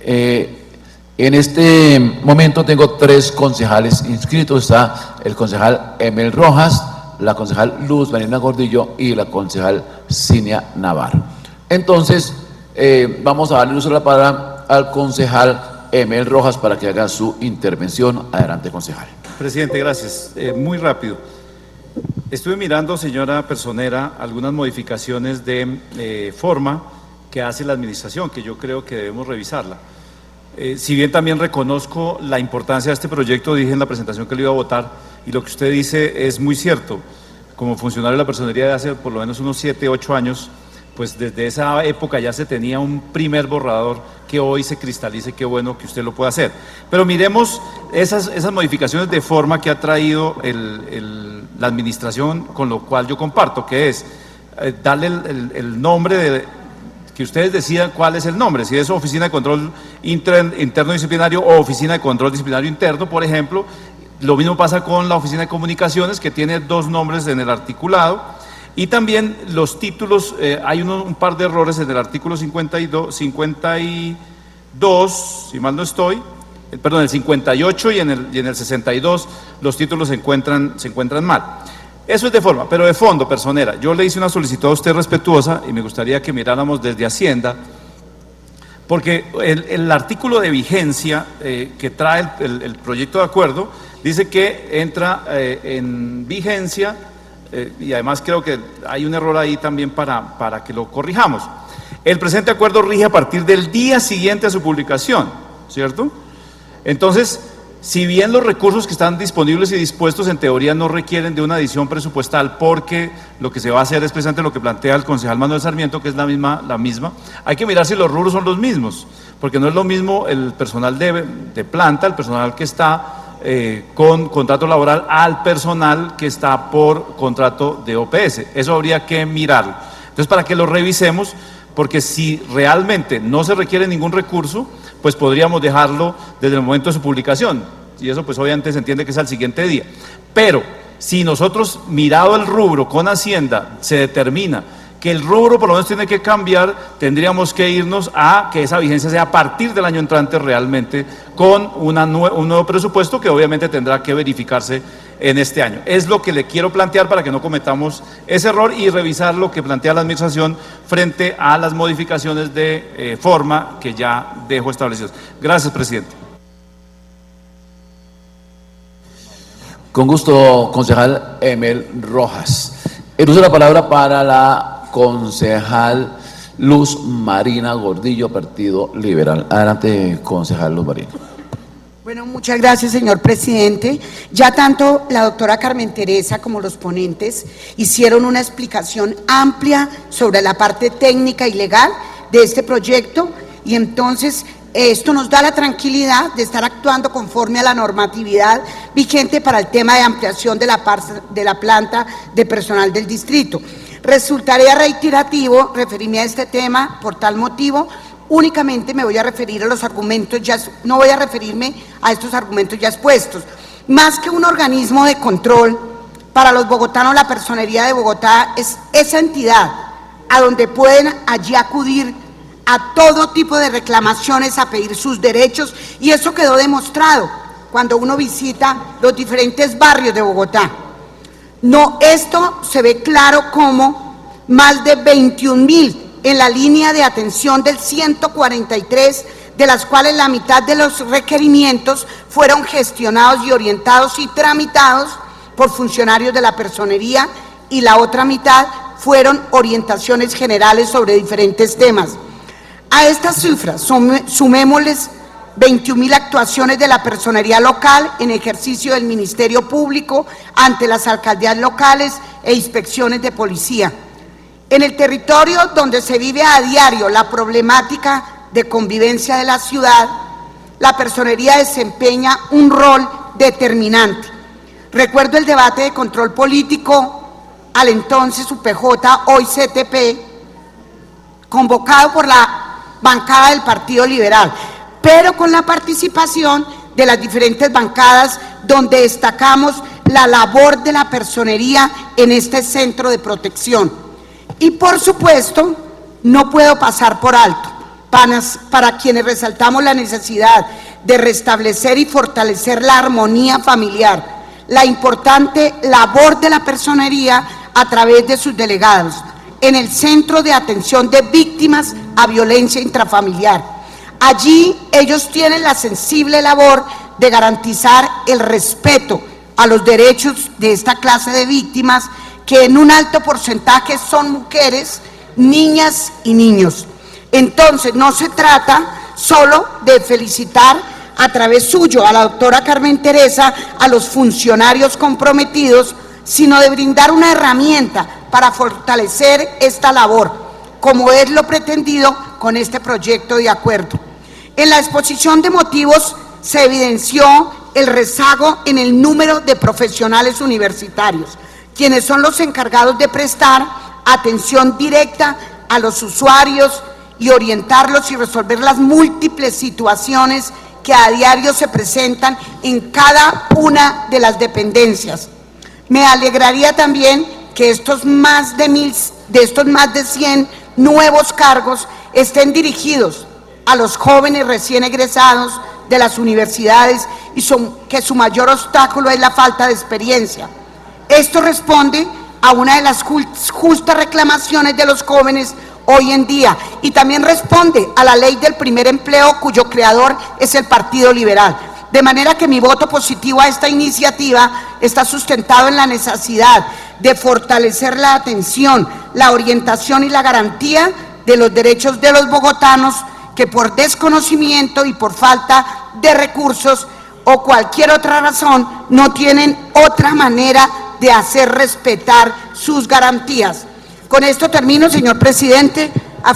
En este momento tengo 3 concejales inscritos. Está el concejal Emel Rojas, la concejal Luz Vanina Gordillo y la concejal Cinia Navarro. Entonces, Vamos a darle uso de la palabra al concejal Emel Rojas para que haga su intervención. Adelante, concejal. Presidente, gracias. Muy rápido. Estuve mirando, señora personera, algunas modificaciones de forma que hace la administración, que yo creo que debemos revisarla. Si bien también reconozco la importancia de este proyecto, dije en la presentación que lo iba a votar, y lo que usted dice es muy cierto. Como funcionario de la personería de hace por lo menos unos 7, 8 años, pues desde esa época ya se tenía un primer borrador que hoy se cristalice, qué bueno que usted lo pueda hacer. Pero miremos esas modificaciones de forma que ha traído la administración, con lo cual yo comparto, que es darle el nombre que ustedes decidan cuál es el nombre, si es Oficina de Control Interno Disciplinario o Oficina de Control Disciplinario Interno, por ejemplo. Lo mismo pasa con la Oficina de Comunicaciones, que tiene 2 nombres en el articulado, y también los títulos, hay un par de errores en el artículo 52, si mal no estoy, perdón, el 58 y en el 62 los títulos se encuentran mal. Eso es de forma, pero de fondo, personera, yo le hice una solicitud a usted respetuosa y me gustaría que miráramos desde Hacienda, porque el artículo de vigencia que trae el proyecto de acuerdo dice que entra en vigencia, y además creo que hay un error ahí también para que lo corrijamos. El presente acuerdo rige a partir del día siguiente a su publicación, ¿cierto? Entonces, si bien los recursos que están disponibles y dispuestos en teoría no requieren de una adición presupuestal, porque lo que se va a hacer es precisamente lo que plantea el concejal Manuel Sarmiento, que es la misma, hay que mirar si los rubros son los mismos, porque no es lo mismo el personal de planta, el personal que está con contrato laboral, al personal que está por contrato de OPS. Eso habría que mirarlo. Entonces, para que lo revisemos, porque si realmente no se requiere ningún recurso, pues podríamos dejarlo desde el momento de su publicación, y eso pues obviamente se entiende que es al siguiente día. Pero si nosotros, mirado el rubro con Hacienda, se determina que el rubro por lo menos tiene que cambiar, tendríamos que irnos a que esa vigencia sea a partir del año entrante realmente, con un nuevo presupuesto que obviamente tendrá que verificarse en este año. Es lo que le quiero plantear para que no cometamos ese error y revisar lo que plantea la administración frente a las modificaciones de forma que ya dejo establecidas. Gracias, presidente. Con gusto, concejal Emel Rojas. El uso de la palabra para la concejal Luz Marina Gordillo, Partido Liberal. Adelante, concejal Luz Marina. Bueno, muchas gracias, señor presidente. Ya tanto la doctora Carmen Teresa como los ponentes hicieron una explicación amplia sobre la parte técnica y legal de este proyecto, y entonces esto nos da la tranquilidad de estar actuando conforme a la normatividad vigente para el tema de ampliación de la planta de personal del distrito. Resultaría reiterativo referirme a este tema. Por tal motivo, únicamente me voy a referir a los argumentos no voy a referirme a estos argumentos ya expuestos. Más que un organismo de control, para los bogotanos la Personería de Bogotá es esa entidad a donde pueden allí acudir a todo tipo de reclamaciones, a pedir sus derechos, y eso quedó demostrado cuando uno visita los diferentes barrios de Bogotá. No, esto se ve claro como más de 21.000 en la línea de atención del 143, de las cuales la mitad de los requerimientos fueron gestionados y orientados y tramitados por funcionarios de la personería, y la otra mitad fueron orientaciones generales sobre diferentes temas. A estas cifras sumémosles 21.000 actuaciones de la personería local en ejercicio del Ministerio Público ante las alcaldías locales e inspecciones de policía. En el territorio donde se vive a diario la problemática de convivencia de la ciudad, la personería desempeña un rol determinante. Recuerdo el debate de control político al entonces UPJ, hoy CTP, convocado por la bancada del Partido Liberal, pero con la participación de las diferentes bancadas, donde destacamos la labor de la personería en este centro de protección. Y por supuesto, no puedo pasar por alto, para quienes resaltamos la necesidad de restablecer y fortalecer la armonía familiar, la importante labor de la personería a través de sus delegados, en el Centro de Atención de Víctimas a Violencia Intrafamiliar. Allí ellos tienen la sensible labor de garantizar el respeto a los derechos de esta clase de víctimas, que en un alto porcentaje son mujeres, niñas y niños. Entonces, no se trata solo de felicitar a través suyo a la doctora Carmen Teresa, a los funcionarios comprometidos, sino de brindar una herramienta para fortalecer esta labor, como es lo pretendido con este proyecto de acuerdo. En la exposición de motivos se evidenció el rezago en el número de profesionales universitarios, quienes son los encargados de prestar atención directa a los usuarios y orientarlos y resolver las múltiples situaciones que a diario se presentan en cada una de las dependencias. Me alegraría también que estos más de 100 nuevos cargos estén dirigidos a los jóvenes recién egresados de las universidades y que su mayor obstáculo es la falta de experiencia. Esto responde a una de las justas reclamaciones de los jóvenes hoy en día y también responde a la ley del primer empleo, cuyo creador es el Partido Liberal. De manera que mi voto positivo a esta iniciativa está sustentado en la necesidad de fortalecer la atención, la orientación y la garantía de los derechos de los bogotanos que por desconocimiento y por falta de recursos o cualquier otra razón no tienen otra manera de hacer respetar sus garantías. Con esto termino, señor presidente,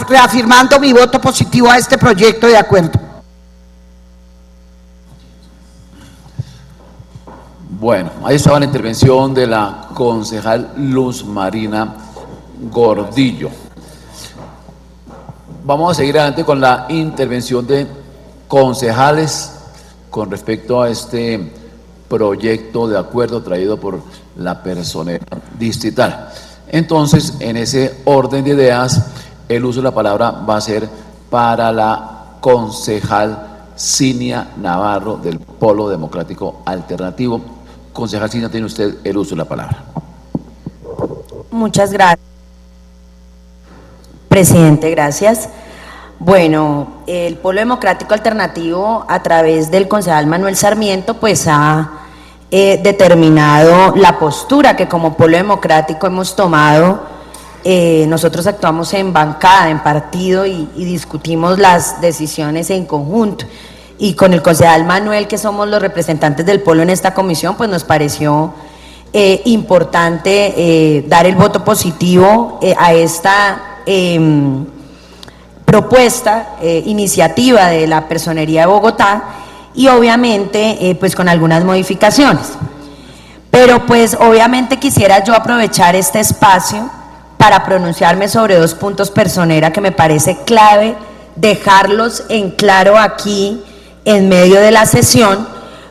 reafirmando mi voto positivo a este proyecto de acuerdo. Bueno, ahí estaba la intervención de la concejal Luz Marina Gordillo. Vamos a seguir adelante con la intervención de concejales con respecto a este proyecto de acuerdo traído por la personera distrital. Entonces, en ese orden de ideas, el uso de la palabra va a ser para la concejal Cinia Navarro del Polo Democrático Alternativo. Concejal Cinia, tiene usted el uso de la palabra. Muchas gracias, presidente, gracias. Bueno, el Polo Democrático Alternativo, a través del concejal Manuel Sarmiento, pues ha determinado la postura que como Polo Democrático hemos tomado. Nosotros actuamos en bancada, en partido y discutimos las decisiones en conjunto. Y con el concejal Manuel, que somos los representantes del Polo en esta comisión, pues nos pareció importante dar el voto positivo a esta propuesta, iniciativa de la Personería de Bogotá, y obviamente pues con algunas modificaciones. Pero pues obviamente quisiera yo aprovechar este espacio para pronunciarme sobre dos puntos, personera, que me parece clave dejarlos en claro aquí en medio de la sesión,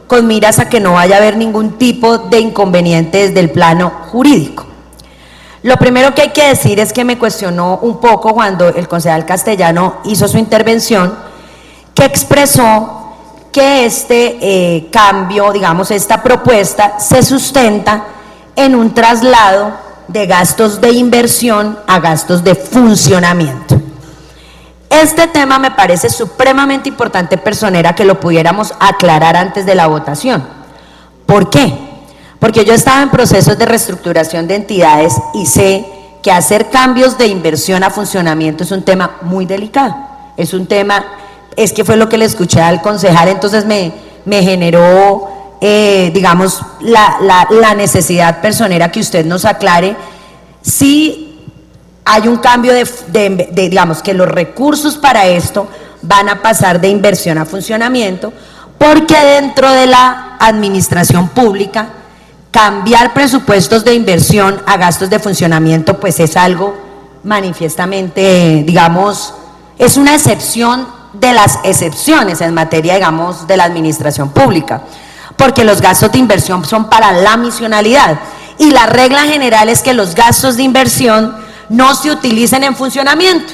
con miras a que no vaya a haber ningún tipo de inconveniente desde el plano jurídico. Lo primero que hay que decir es que me cuestionó un poco cuando el concejal Castellano hizo su intervención, que expresó que este cambio, digamos, esta propuesta se sustenta en un traslado de gastos de inversión a gastos de funcionamiento. Este tema me parece supremamente importante, personera, que lo pudiéramos aclarar antes de la votación. ¿Por qué? Porque yo estaba en procesos de reestructuración de entidades y sé que hacer cambios de inversión a funcionamiento es un tema muy delicado. Es un tema, es que fue lo que le escuché al concejal, entonces me generó, digamos, la necesidad, personera, que usted nos aclare si hay un cambio digamos, que los recursos para esto van a pasar de inversión a funcionamiento, porque dentro de la administración pública, cambiar presupuestos de inversión a gastos de funcionamiento, pues es algo manifiestamente, digamos, es una excepción de las excepciones en materia, digamos, de la administración pública, porque los gastos de inversión son para la misionalidad, y la regla general es que los gastos de inversión no se utilicen en funcionamiento,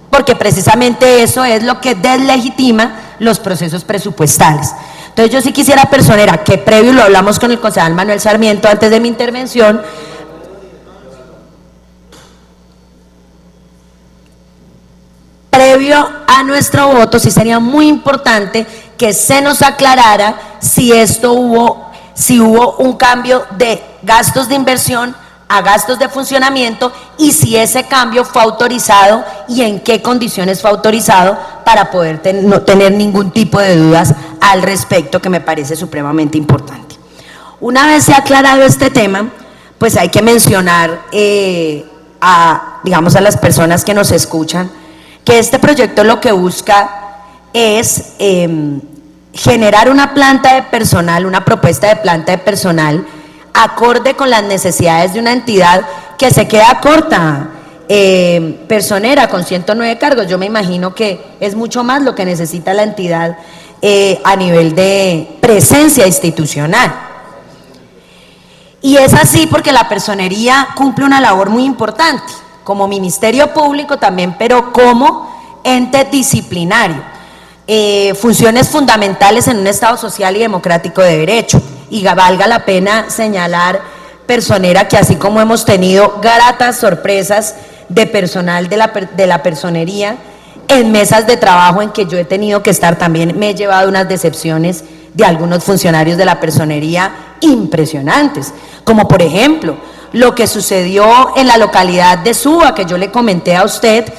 porque precisamente eso es lo que deslegitima los procesos presupuestales. Entonces yo sí quisiera, personera, que previo lo hablamos con el concejal Manuel Sarmiento antes de mi intervención, previo a nuestro voto, sí sería muy importante que se nos aclarara si hubo un cambio de gastos de inversión a gastos de funcionamiento y si ese cambio fue autorizado y en qué condiciones fue autorizado para poder no tener ningún tipo de dudas al respecto, que me parece supremamente importante. Una vez se ha aclarado este tema, pues hay que mencionar digamos a las personas que nos escuchan, que este proyecto lo que busca es generar una planta de personal, una propuesta de planta de personal acorde con las necesidades de una entidad que se queda corta, personera, con 109 cargos. Yo me imagino que es mucho más lo que necesita la entidad a nivel de presencia institucional. Y es así porque la personería cumple una labor muy importante, como Ministerio Público también, pero como ente disciplinario. Funciones fundamentales en un Estado social y democrático de derecho. Y valga la pena señalar, personera, que así como hemos tenido gratas sorpresas de personal de la personería en mesas de trabajo en que yo he tenido que estar, también me he llevado unas decepciones de algunos funcionarios de la personería impresionantes, como por ejemplo lo que sucedió en la localidad de Suba, que yo le comenté a usted,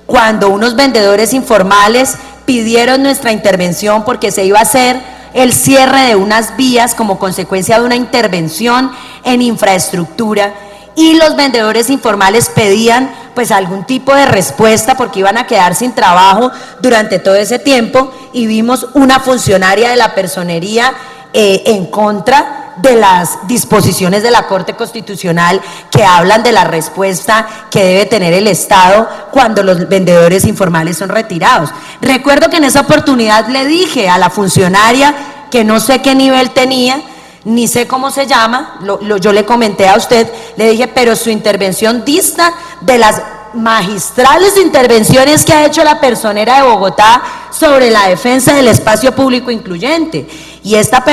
cuando unos vendedores informales pidieron nuestra intervención porque se iba a hacer el cierre de unas vías como consecuencia de una intervención en infraestructura, y los vendedores informales pedían pues algún tipo de respuesta porque iban a quedar sin trabajo durante todo ese tiempo, y vimos una funcionaria de la personería en contra de las disposiciones de la Corte Constitucional que hablan de la respuesta que debe tener el Estado cuando los vendedores informales son retirados. Recuerdo que en esa oportunidad le dije a la funcionaria, que no sé qué nivel tenía, ni sé cómo se llama, yo le comenté a usted, le dije, pero su intervención dista de las magistrales intervenciones que ha hecho la personera de Bogotá sobre la defensa del espacio público incluyente. Y esta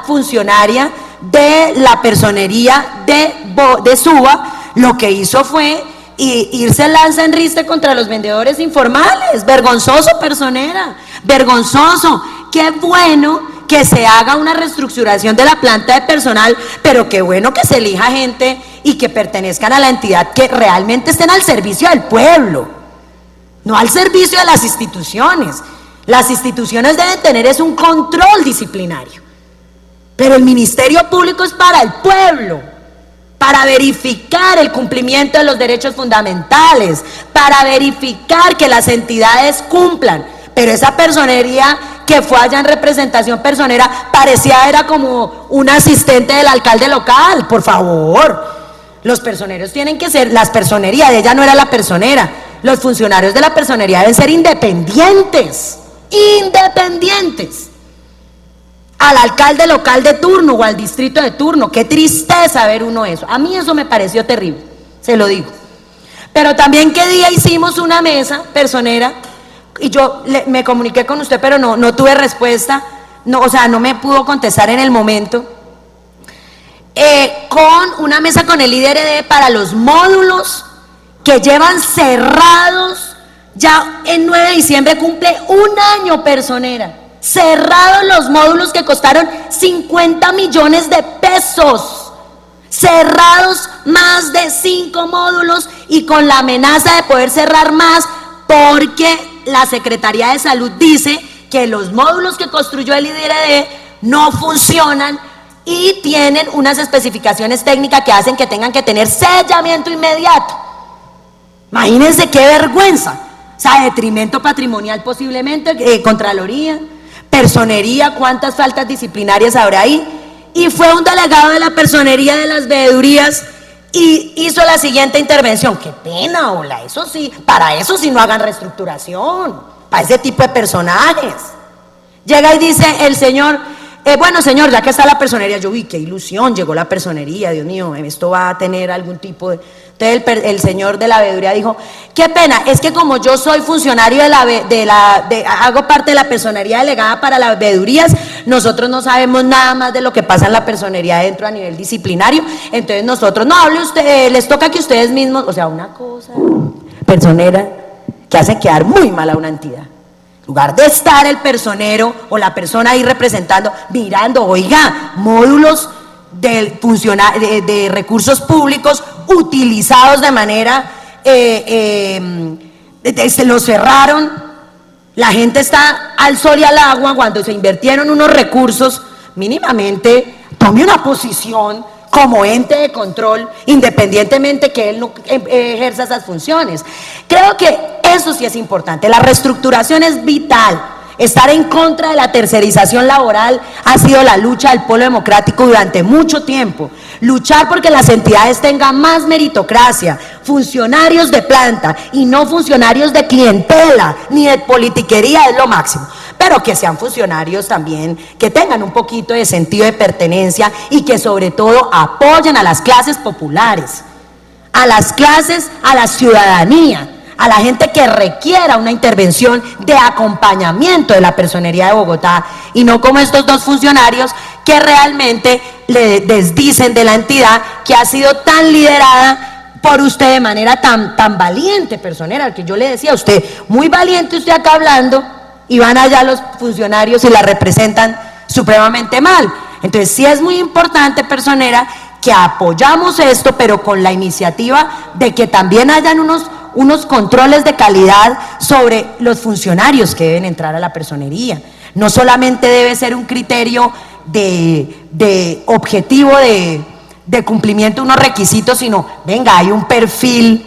funcionaria de la personería de Suba lo que hizo fue irse lanza en riste contra los vendedores informales. Vergonzoso, personera, vergonzoso. Qué bueno que se haga una reestructuración de la planta de personal, pero qué bueno que se elija gente y que pertenezcan a la entidad, que realmente estén al servicio del pueblo, no al servicio de las instituciones. Las instituciones deben tener un control disciplinario, pero el Ministerio Público es para el pueblo, para verificar el cumplimiento de los derechos fundamentales, para verificar que las entidades cumplan. Pero esa personería que fue allá en representación personera parecía era como un asistente del alcalde local. Por favor, los personeros tienen que ser, las personerías, ella no era la personera, los funcionarios de la personería deben ser independientes, al alcalde local de turno o al distrito de turno. Qué tristeza ver uno eso. A mí eso me pareció terrible, se lo digo. Pero también, ¿qué día hicimos una mesa personera? Y yo me comuniqué con usted, pero no tuve respuesta, no me pudo contestar en el momento, con una mesa con el IDRD para los módulos que llevan cerrados, ya en 9 de diciembre cumple un año, personera, cerrados los módulos que costaron 50 millones de pesos, cerrados más de 5 módulos y con la amenaza de poder cerrar más, porque la Secretaría de Salud dice que los módulos que construyó el IDRD no funcionan y tienen unas especificaciones técnicas que hacen que tengan que tener sellamiento inmediato. Imagínense qué vergüenza. O sea, detrimento patrimonial posiblemente, Contraloría, personería, cuántas faltas disciplinarias habrá ahí. Y fue un delegado de la personería de las veedurías y hizo la siguiente intervención. Qué pena, hola, eso sí, para eso sí no hagan reestructuración, para ese tipo de personajes. Llega y dice el señor, bueno señor, ya que está la personería, yo vi qué ilusión, llegó la personería, Dios mío, esto va a tener algún tipo de... Entonces el señor de la veeduría dijo, qué pena, es que como yo soy funcionario hago parte de la personería delegada para las veedurías, nosotros no sabemos nada más de lo que pasa en la personería dentro a nivel disciplinario, entonces nosotros, no hable usted, les toca que ustedes mismos, o sea, una cosa, personera, que hace quedar muy mal a una entidad. En lugar de estar el personero o la persona ahí representando, mirando, oiga, módulos de recursos públicos utilizados de manera, se los cerraron, la gente está al sol y al agua cuando se invirtieron unos recursos, mínimamente tome una posición como ente de control, independientemente que él no ejerza esas funciones. Creo que eso sí es importante, la reestructuración es vital. Estar en contra de la tercerización laboral ha sido la lucha del Polo Democrático durante mucho tiempo. Luchar porque las entidades tengan más meritocracia, funcionarios de planta y no funcionarios de clientela ni de politiquería es lo máximo. Pero que sean funcionarios también, que tengan un poquito de sentido de pertenencia y que sobre todo apoyen a las clases populares, a las clases, a la ciudadanía, a la gente que requiera una intervención de acompañamiento de la Personería de Bogotá y no como estos dos funcionarios que realmente le desdicen de la entidad que ha sido tan liderada por usted de manera tan valiente, personera, que yo le decía a usted, muy valiente usted acá hablando y van allá los funcionarios y la representan supremamente mal. Entonces sí es muy importante, personera, que apoyamos esto, pero con la iniciativa de que también hayan unos controles de calidad sobre los funcionarios que deben entrar a la personería. No solamente debe ser un criterio de objetivo de cumplimiento de unos requisitos, sino, venga, hay un perfil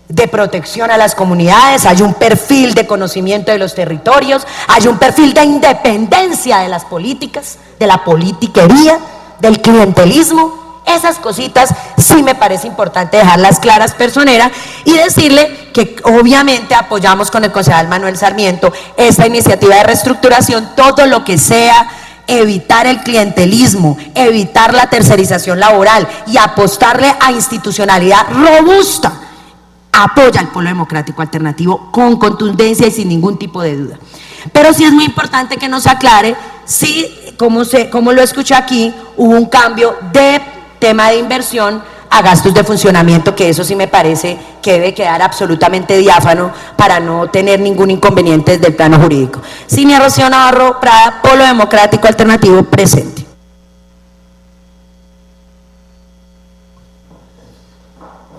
de protección a las comunidades, hay un perfil de conocimiento de los territorios, hay un perfil de independencia de las políticas, de la politiquería, del clientelismo. Esas cositas sí me parece importante dejarlas claras, personera, y decirle que obviamente apoyamos con el concejal Manuel Sarmiento esta iniciativa de reestructuración, todo lo que sea evitar el clientelismo, evitar la tercerización laboral y apostarle a institucionalidad robusta. Apoya al Polo Democrático Alternativo con contundencia y sin ningún tipo de duda. Pero sí es muy importante que nos aclare si, como lo escuché aquí, hubo un cambio de tema de inversión a gastos de funcionamiento, que eso sí me parece que debe quedar absolutamente diáfano para no tener ningún inconveniente desde el plano jurídico. Cinia Rocío Navarro Prada, Polo Democrático Alternativo, presente.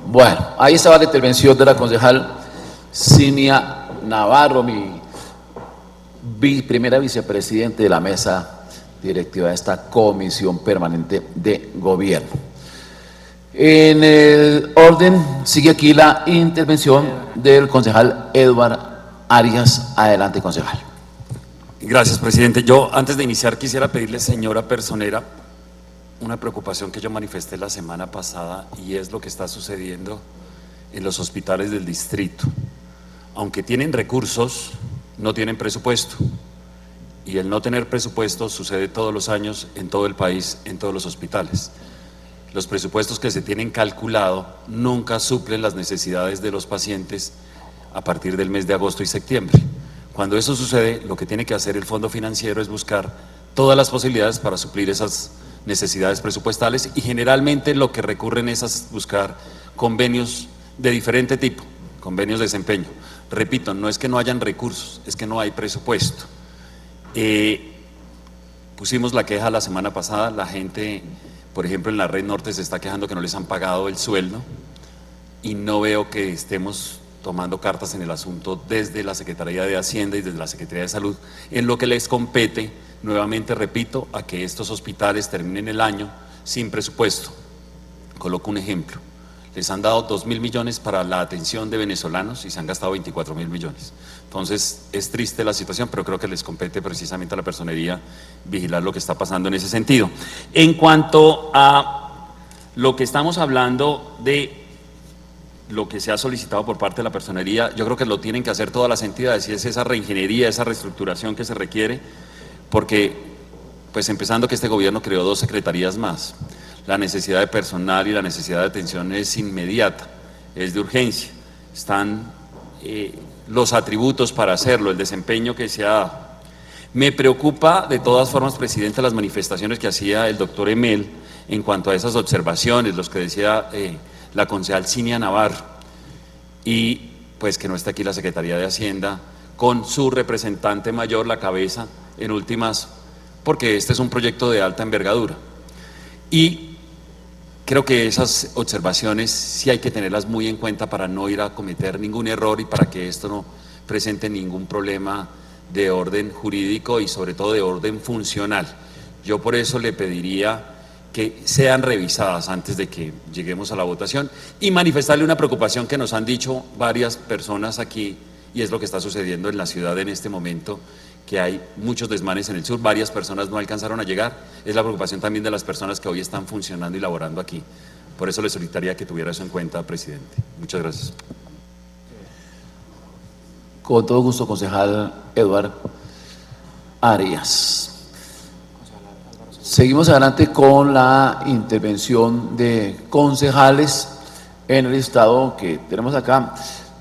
Bueno, ahí estaba la intervención de la concejal Cinia Navarro, mi primera vicepresidente de la mesa directiva de esta Comisión Permanente de Gobierno. En el orden sigue aquí la intervención del concejal Eduard Arias. Adelante, concejal. Gracias, presidente. Yo, antes de iniciar, quisiera pedirle, señora personera, una preocupación que yo manifesté la semana pasada, y es lo que está sucediendo en los hospitales del distrito. Aunque tienen recursos, no tienen presupuesto. Y el no tener presupuesto sucede todos los años en todo el país, en todos los hospitales. Los presupuestos que se tienen calculado nunca suplen las necesidades de los pacientes a partir del mes de agosto y septiembre. Cuando eso sucede, lo que tiene que hacer el Fondo Financiero es buscar todas las posibilidades para suplir esas necesidades presupuestales, y generalmente lo que recurren es a buscar convenios de diferente tipo, convenios de desempeño. Repito, no es que no hayan recursos, es que no hay presupuesto. Pusimos la queja la semana pasada, la gente, por ejemplo, en la Red Norte se está quejando que no les han pagado el sueldo, y no veo que estemos tomando cartas en el asunto desde la Secretaría de Hacienda y desde la Secretaría de Salud, en lo que les compete, nuevamente repito, a que estos hospitales terminen el año sin presupuesto. Coloco un ejemplo. Les han dado 2.000 millones para la atención de venezolanos y se han gastado 24.000 millones. Entonces, es triste la situación, pero creo que les compete precisamente a la personería vigilar lo que está pasando en ese sentido. En cuanto a lo que estamos hablando de lo que se ha solicitado por parte de la personería, yo creo que lo tienen que hacer todas las entidades, y es esa reingeniería, esa reestructuración que se requiere, porque, pues empezando que este gobierno creó 2 secretarías más. La necesidad de personal y la necesidad de atención es inmediata, es de urgencia. Están los atributos para hacerlo, el desempeño que se ha dado. Me preocupa de todas formas, presidente, las manifestaciones que hacía el doctor Emel en cuanto a esas observaciones, los que decía la concejal Cinia Navarro. Y pues que no esté aquí la Secretaría de Hacienda con su representante mayor, la cabeza, en últimas, porque este es un proyecto de alta envergadura. Y creo que esas observaciones sí hay que tenerlas muy en cuenta para no ir a cometer ningún error y para que esto no presente ningún problema de orden jurídico y sobre todo de orden funcional. Yo por eso le pediría que sean revisadas antes de que lleguemos a la votación y manifestarle una preocupación que nos han dicho varias personas aquí, y es lo que está sucediendo en la ciudad en este momento, que hay muchos desmanes en el sur, varias personas no alcanzaron a llegar, es la preocupación también de las personas que hoy están funcionando y laborando aquí. Por eso le solicitaría que tuviera eso en cuenta, presidente. Muchas gracias. Con todo gusto, concejal Eduardo Arias. Seguimos adelante con la intervención de concejales en el estado que tenemos acá.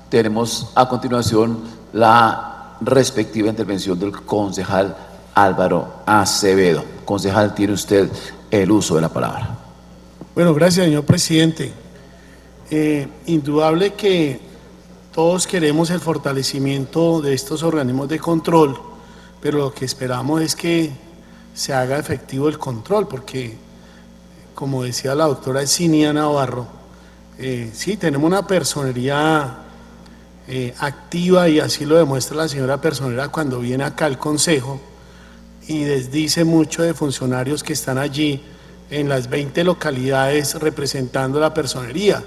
Tenemos a continuación la respectiva intervención del concejal Álvaro Acevedo. Concejal, tiene usted el uso de la palabra. Bueno, gracias, señor presidente. Indudable que todos queremos el fortalecimiento de estos organismos de control, pero lo que esperamos es que se haga efectivo el control, porque, como decía la doctora Esinia Navarro, sí, tenemos una personería activa, y así lo demuestra la señora personera cuando viene acá al Consejo y desdice mucho de funcionarios que están allí en las 20 localidades representando la personería.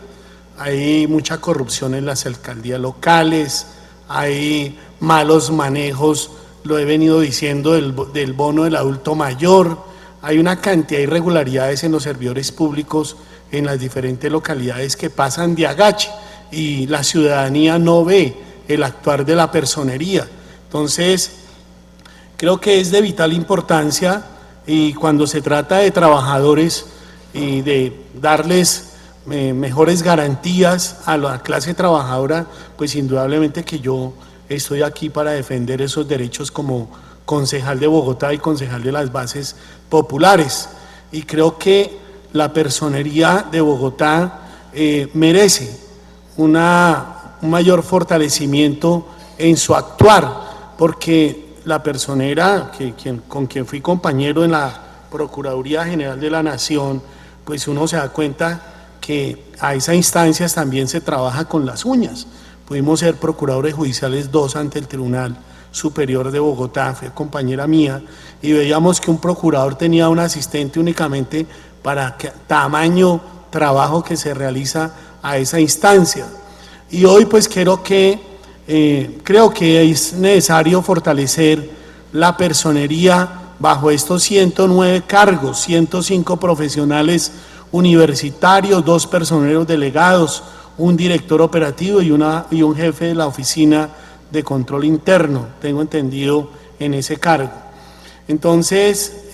Hay mucha corrupción en las alcaldías locales, hay malos manejos, lo he venido diciendo, del bono del adulto mayor, hay una cantidad de irregularidades en los servidores públicos en las diferentes localidades que pasan de agache y la ciudadanía no ve el actuar de la personería. Entonces, creo que es de vital importancia, y cuando se trata de trabajadores y de darles mejores garantías a la clase trabajadora, pues indudablemente que yo estoy aquí para defender esos derechos como concejal de Bogotá y concejal de las bases populares. Y creo que la personería de Bogotá merece un mayor fortalecimiento en su actuar, porque la personera con quien fui compañero en la Procuraduría General de la Nación, pues uno se da cuenta que a esas instancias también se trabaja con las uñas. Pudimos ser procuradores judiciales 2 ante el Tribunal Superior de Bogotá, fue compañera mía, y veíamos que un procurador tenía un asistente únicamente para tamaño trabajo que se realiza a esa instancia. Y hoy pues creo que es necesario fortalecer la personería bajo estos 109 cargos, 105 profesionales universitarios, 2 personeros delegados, un director operativo y un jefe de la oficina de control interno, tengo entendido, en ese cargo. Entonces,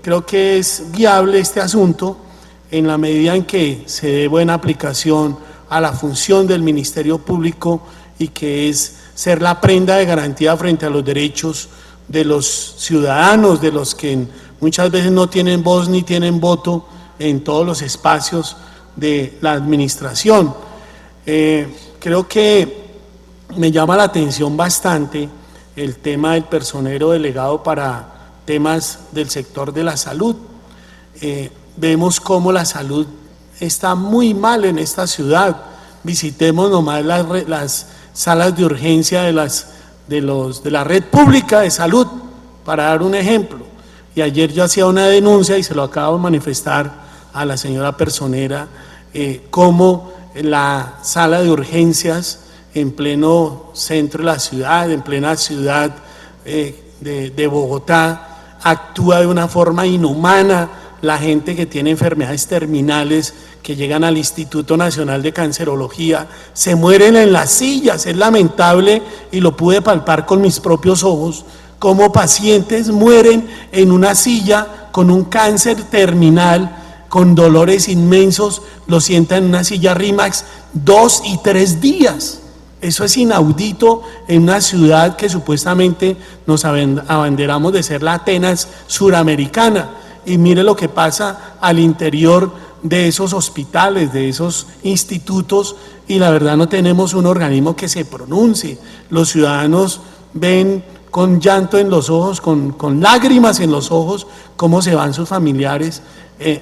creo que es viable este asunto en la medida en que se dé buena aplicación a la función del Ministerio Público, y que es ser la prenda de garantía frente a los derechos de los ciudadanos, de los que muchas veces no tienen voz ni tienen voto en todos los espacios de la administración. Creo que me llama la atención bastante el tema del personero delegado para temas del sector de la salud. Vemos cómo la salud está muy mal en esta ciudad. Visitemos nomás las salas de urgencia de la red pública de salud, para dar un ejemplo. Y ayer yo hacía una denuncia y se lo acabo de manifestar a la señora personera, cómo la sala de urgencias en pleno centro de la ciudad, en plena ciudad de Bogotá, actúa de una forma inhumana. La gente que tiene enfermedades terminales, que llegan al Instituto Nacional de Cancerología, se mueren en las sillas. Es lamentable, y lo pude palpar con mis propios ojos, cómo pacientes mueren en una silla con un cáncer terminal, con dolores inmensos, lo sientan en una silla RIMAX 2 y 3 días. Eso es inaudito en una ciudad que supuestamente nos abanderamos de ser la Atenas suramericana. Y mire lo que pasa al interior de esos hospitales, de esos institutos, y la verdad no tenemos un organismo que se pronuncie. Los ciudadanos ven con llanto en los ojos, con lágrimas en los ojos, cómo se van sus familiares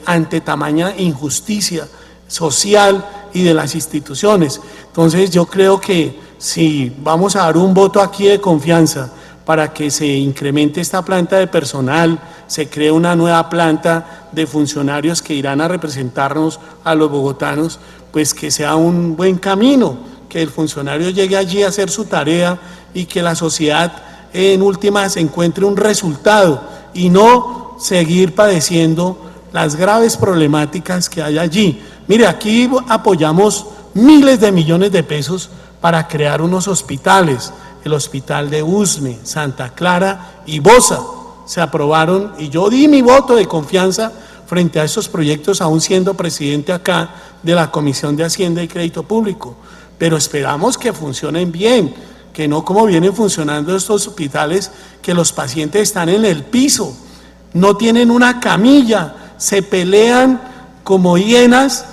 ante tamaña injusticia social y de las instituciones. Entonces yo creo que si vamos a dar un voto aquí de confianza para que se incremente esta planta de personal, se cree una nueva planta de funcionarios que irán a representarnos a los bogotanos, pues que sea un buen camino, que el funcionario llegue allí a hacer su tarea y que la sociedad en últimas encuentre un resultado y no seguir padeciendo las graves problemáticas que hay allí. Mire, aquí apoyamos miles de millones de pesos para crear unos hospitales, el hospital de Usme, Santa Clara y Bosa, se aprobaron y yo di mi voto de confianza frente a estos proyectos, aún siendo presidente acá de la Comisión de Hacienda y Crédito Público, pero esperamos que funcionen bien, que no como vienen funcionando estos hospitales, que los pacientes están en el piso, no tienen una camilla, se pelean como hienas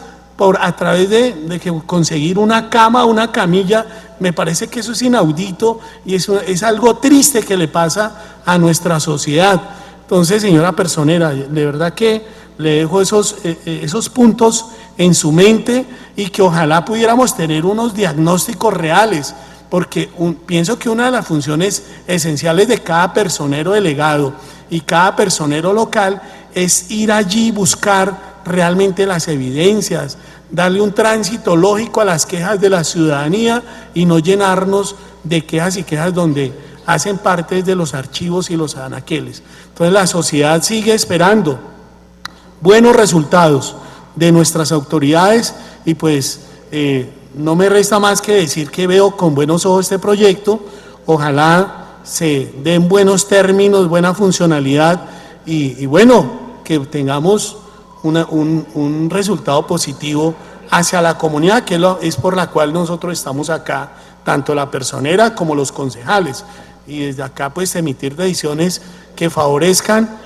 a través de que conseguir una cama, una camilla. Me parece que eso es inaudito y es algo triste que le pasa a nuestra sociedad. Entonces, señora personera, de verdad que le dejo esos puntos en su mente y que ojalá pudiéramos tener unos diagnósticos reales, porque pienso que una de las funciones esenciales de cada personero delegado y cada personero local es ir allí, buscar realmente las evidencias, darle un tránsito lógico a las quejas de la ciudadanía y no llenarnos de quejas y quejas donde hacen parte de los archivos y los anaqueles. Entonces la sociedad sigue esperando buenos resultados de nuestras autoridades y pues no me resta más que decir que veo con buenos ojos este proyecto. Ojalá se den buenos términos, buena funcionalidad y bueno, que tengamos un resultado positivo hacia la comunidad, que es por la cual nosotros estamos acá, tanto la personera como los concejales, y desde acá pues emitir decisiones que favorezcan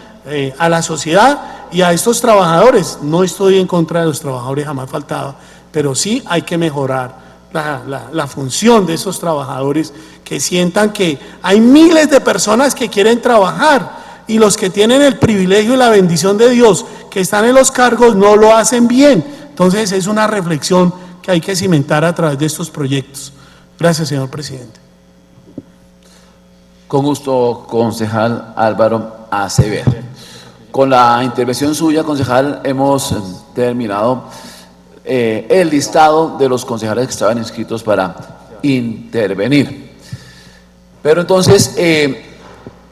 a la sociedad y a estos trabajadores. No estoy en contra de los trabajadores, jamás faltaba, pero sí hay que mejorar la función de esos trabajadores, que sientan que hay miles de personas que quieren trabajar y los que tienen el privilegio y la bendición de Dios, que están en los cargos, no lo hacen bien. Entonces es una reflexión que hay que cimentar a través de estos proyectos. Gracias, señor presidente. Con gusto, concejal Álvaro Acevedo. Con la intervención suya, concejal, hemos terminado el listado de los concejales que estaban inscritos para intervenir. Pero entonces,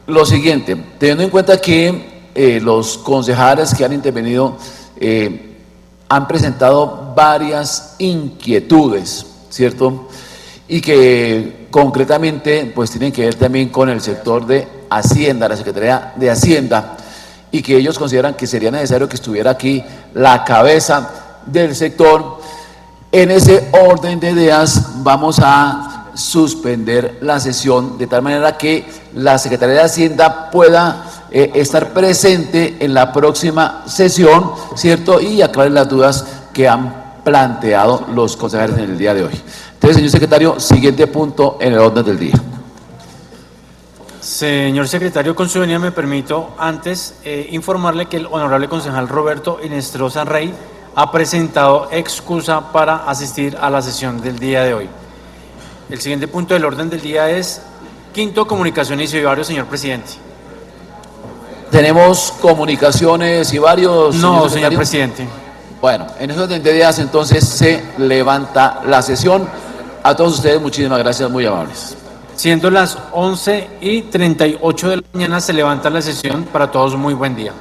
lo siguiente, teniendo en cuenta que los concejales que han intervenido han presentado varias inquietudes, ¿cierto? Y que concretamente pues tienen que ver también con el sector de Hacienda, la Secretaría de Hacienda, y que ellos consideran que sería necesario que estuviera aquí la cabeza del sector. En ese orden de ideas vamos a suspender la sesión de tal manera que la Secretaría de Hacienda pueda estar presente en la próxima sesión, ¿cierto? Y aclarar las dudas que han planteado los concejales en el día de hoy. Entonces, señor secretario, siguiente punto en el orden del día. Señor secretario, con su venia me permito antes informarle que el honorable concejal Roberto Inestrosa Rey ha presentado excusa para asistir a la sesión del día de hoy. El siguiente punto del orden del día es quinto, comunicaciones y varios, señor presidente. ¿Tenemos comunicaciones y varios? No, señor presidente. Bueno, en esos orden de ideas entonces se levanta la sesión. A todos ustedes muchísimas gracias, muy amables. Siendo las 11:38 de la mañana se levanta la sesión. Para todos muy buen día.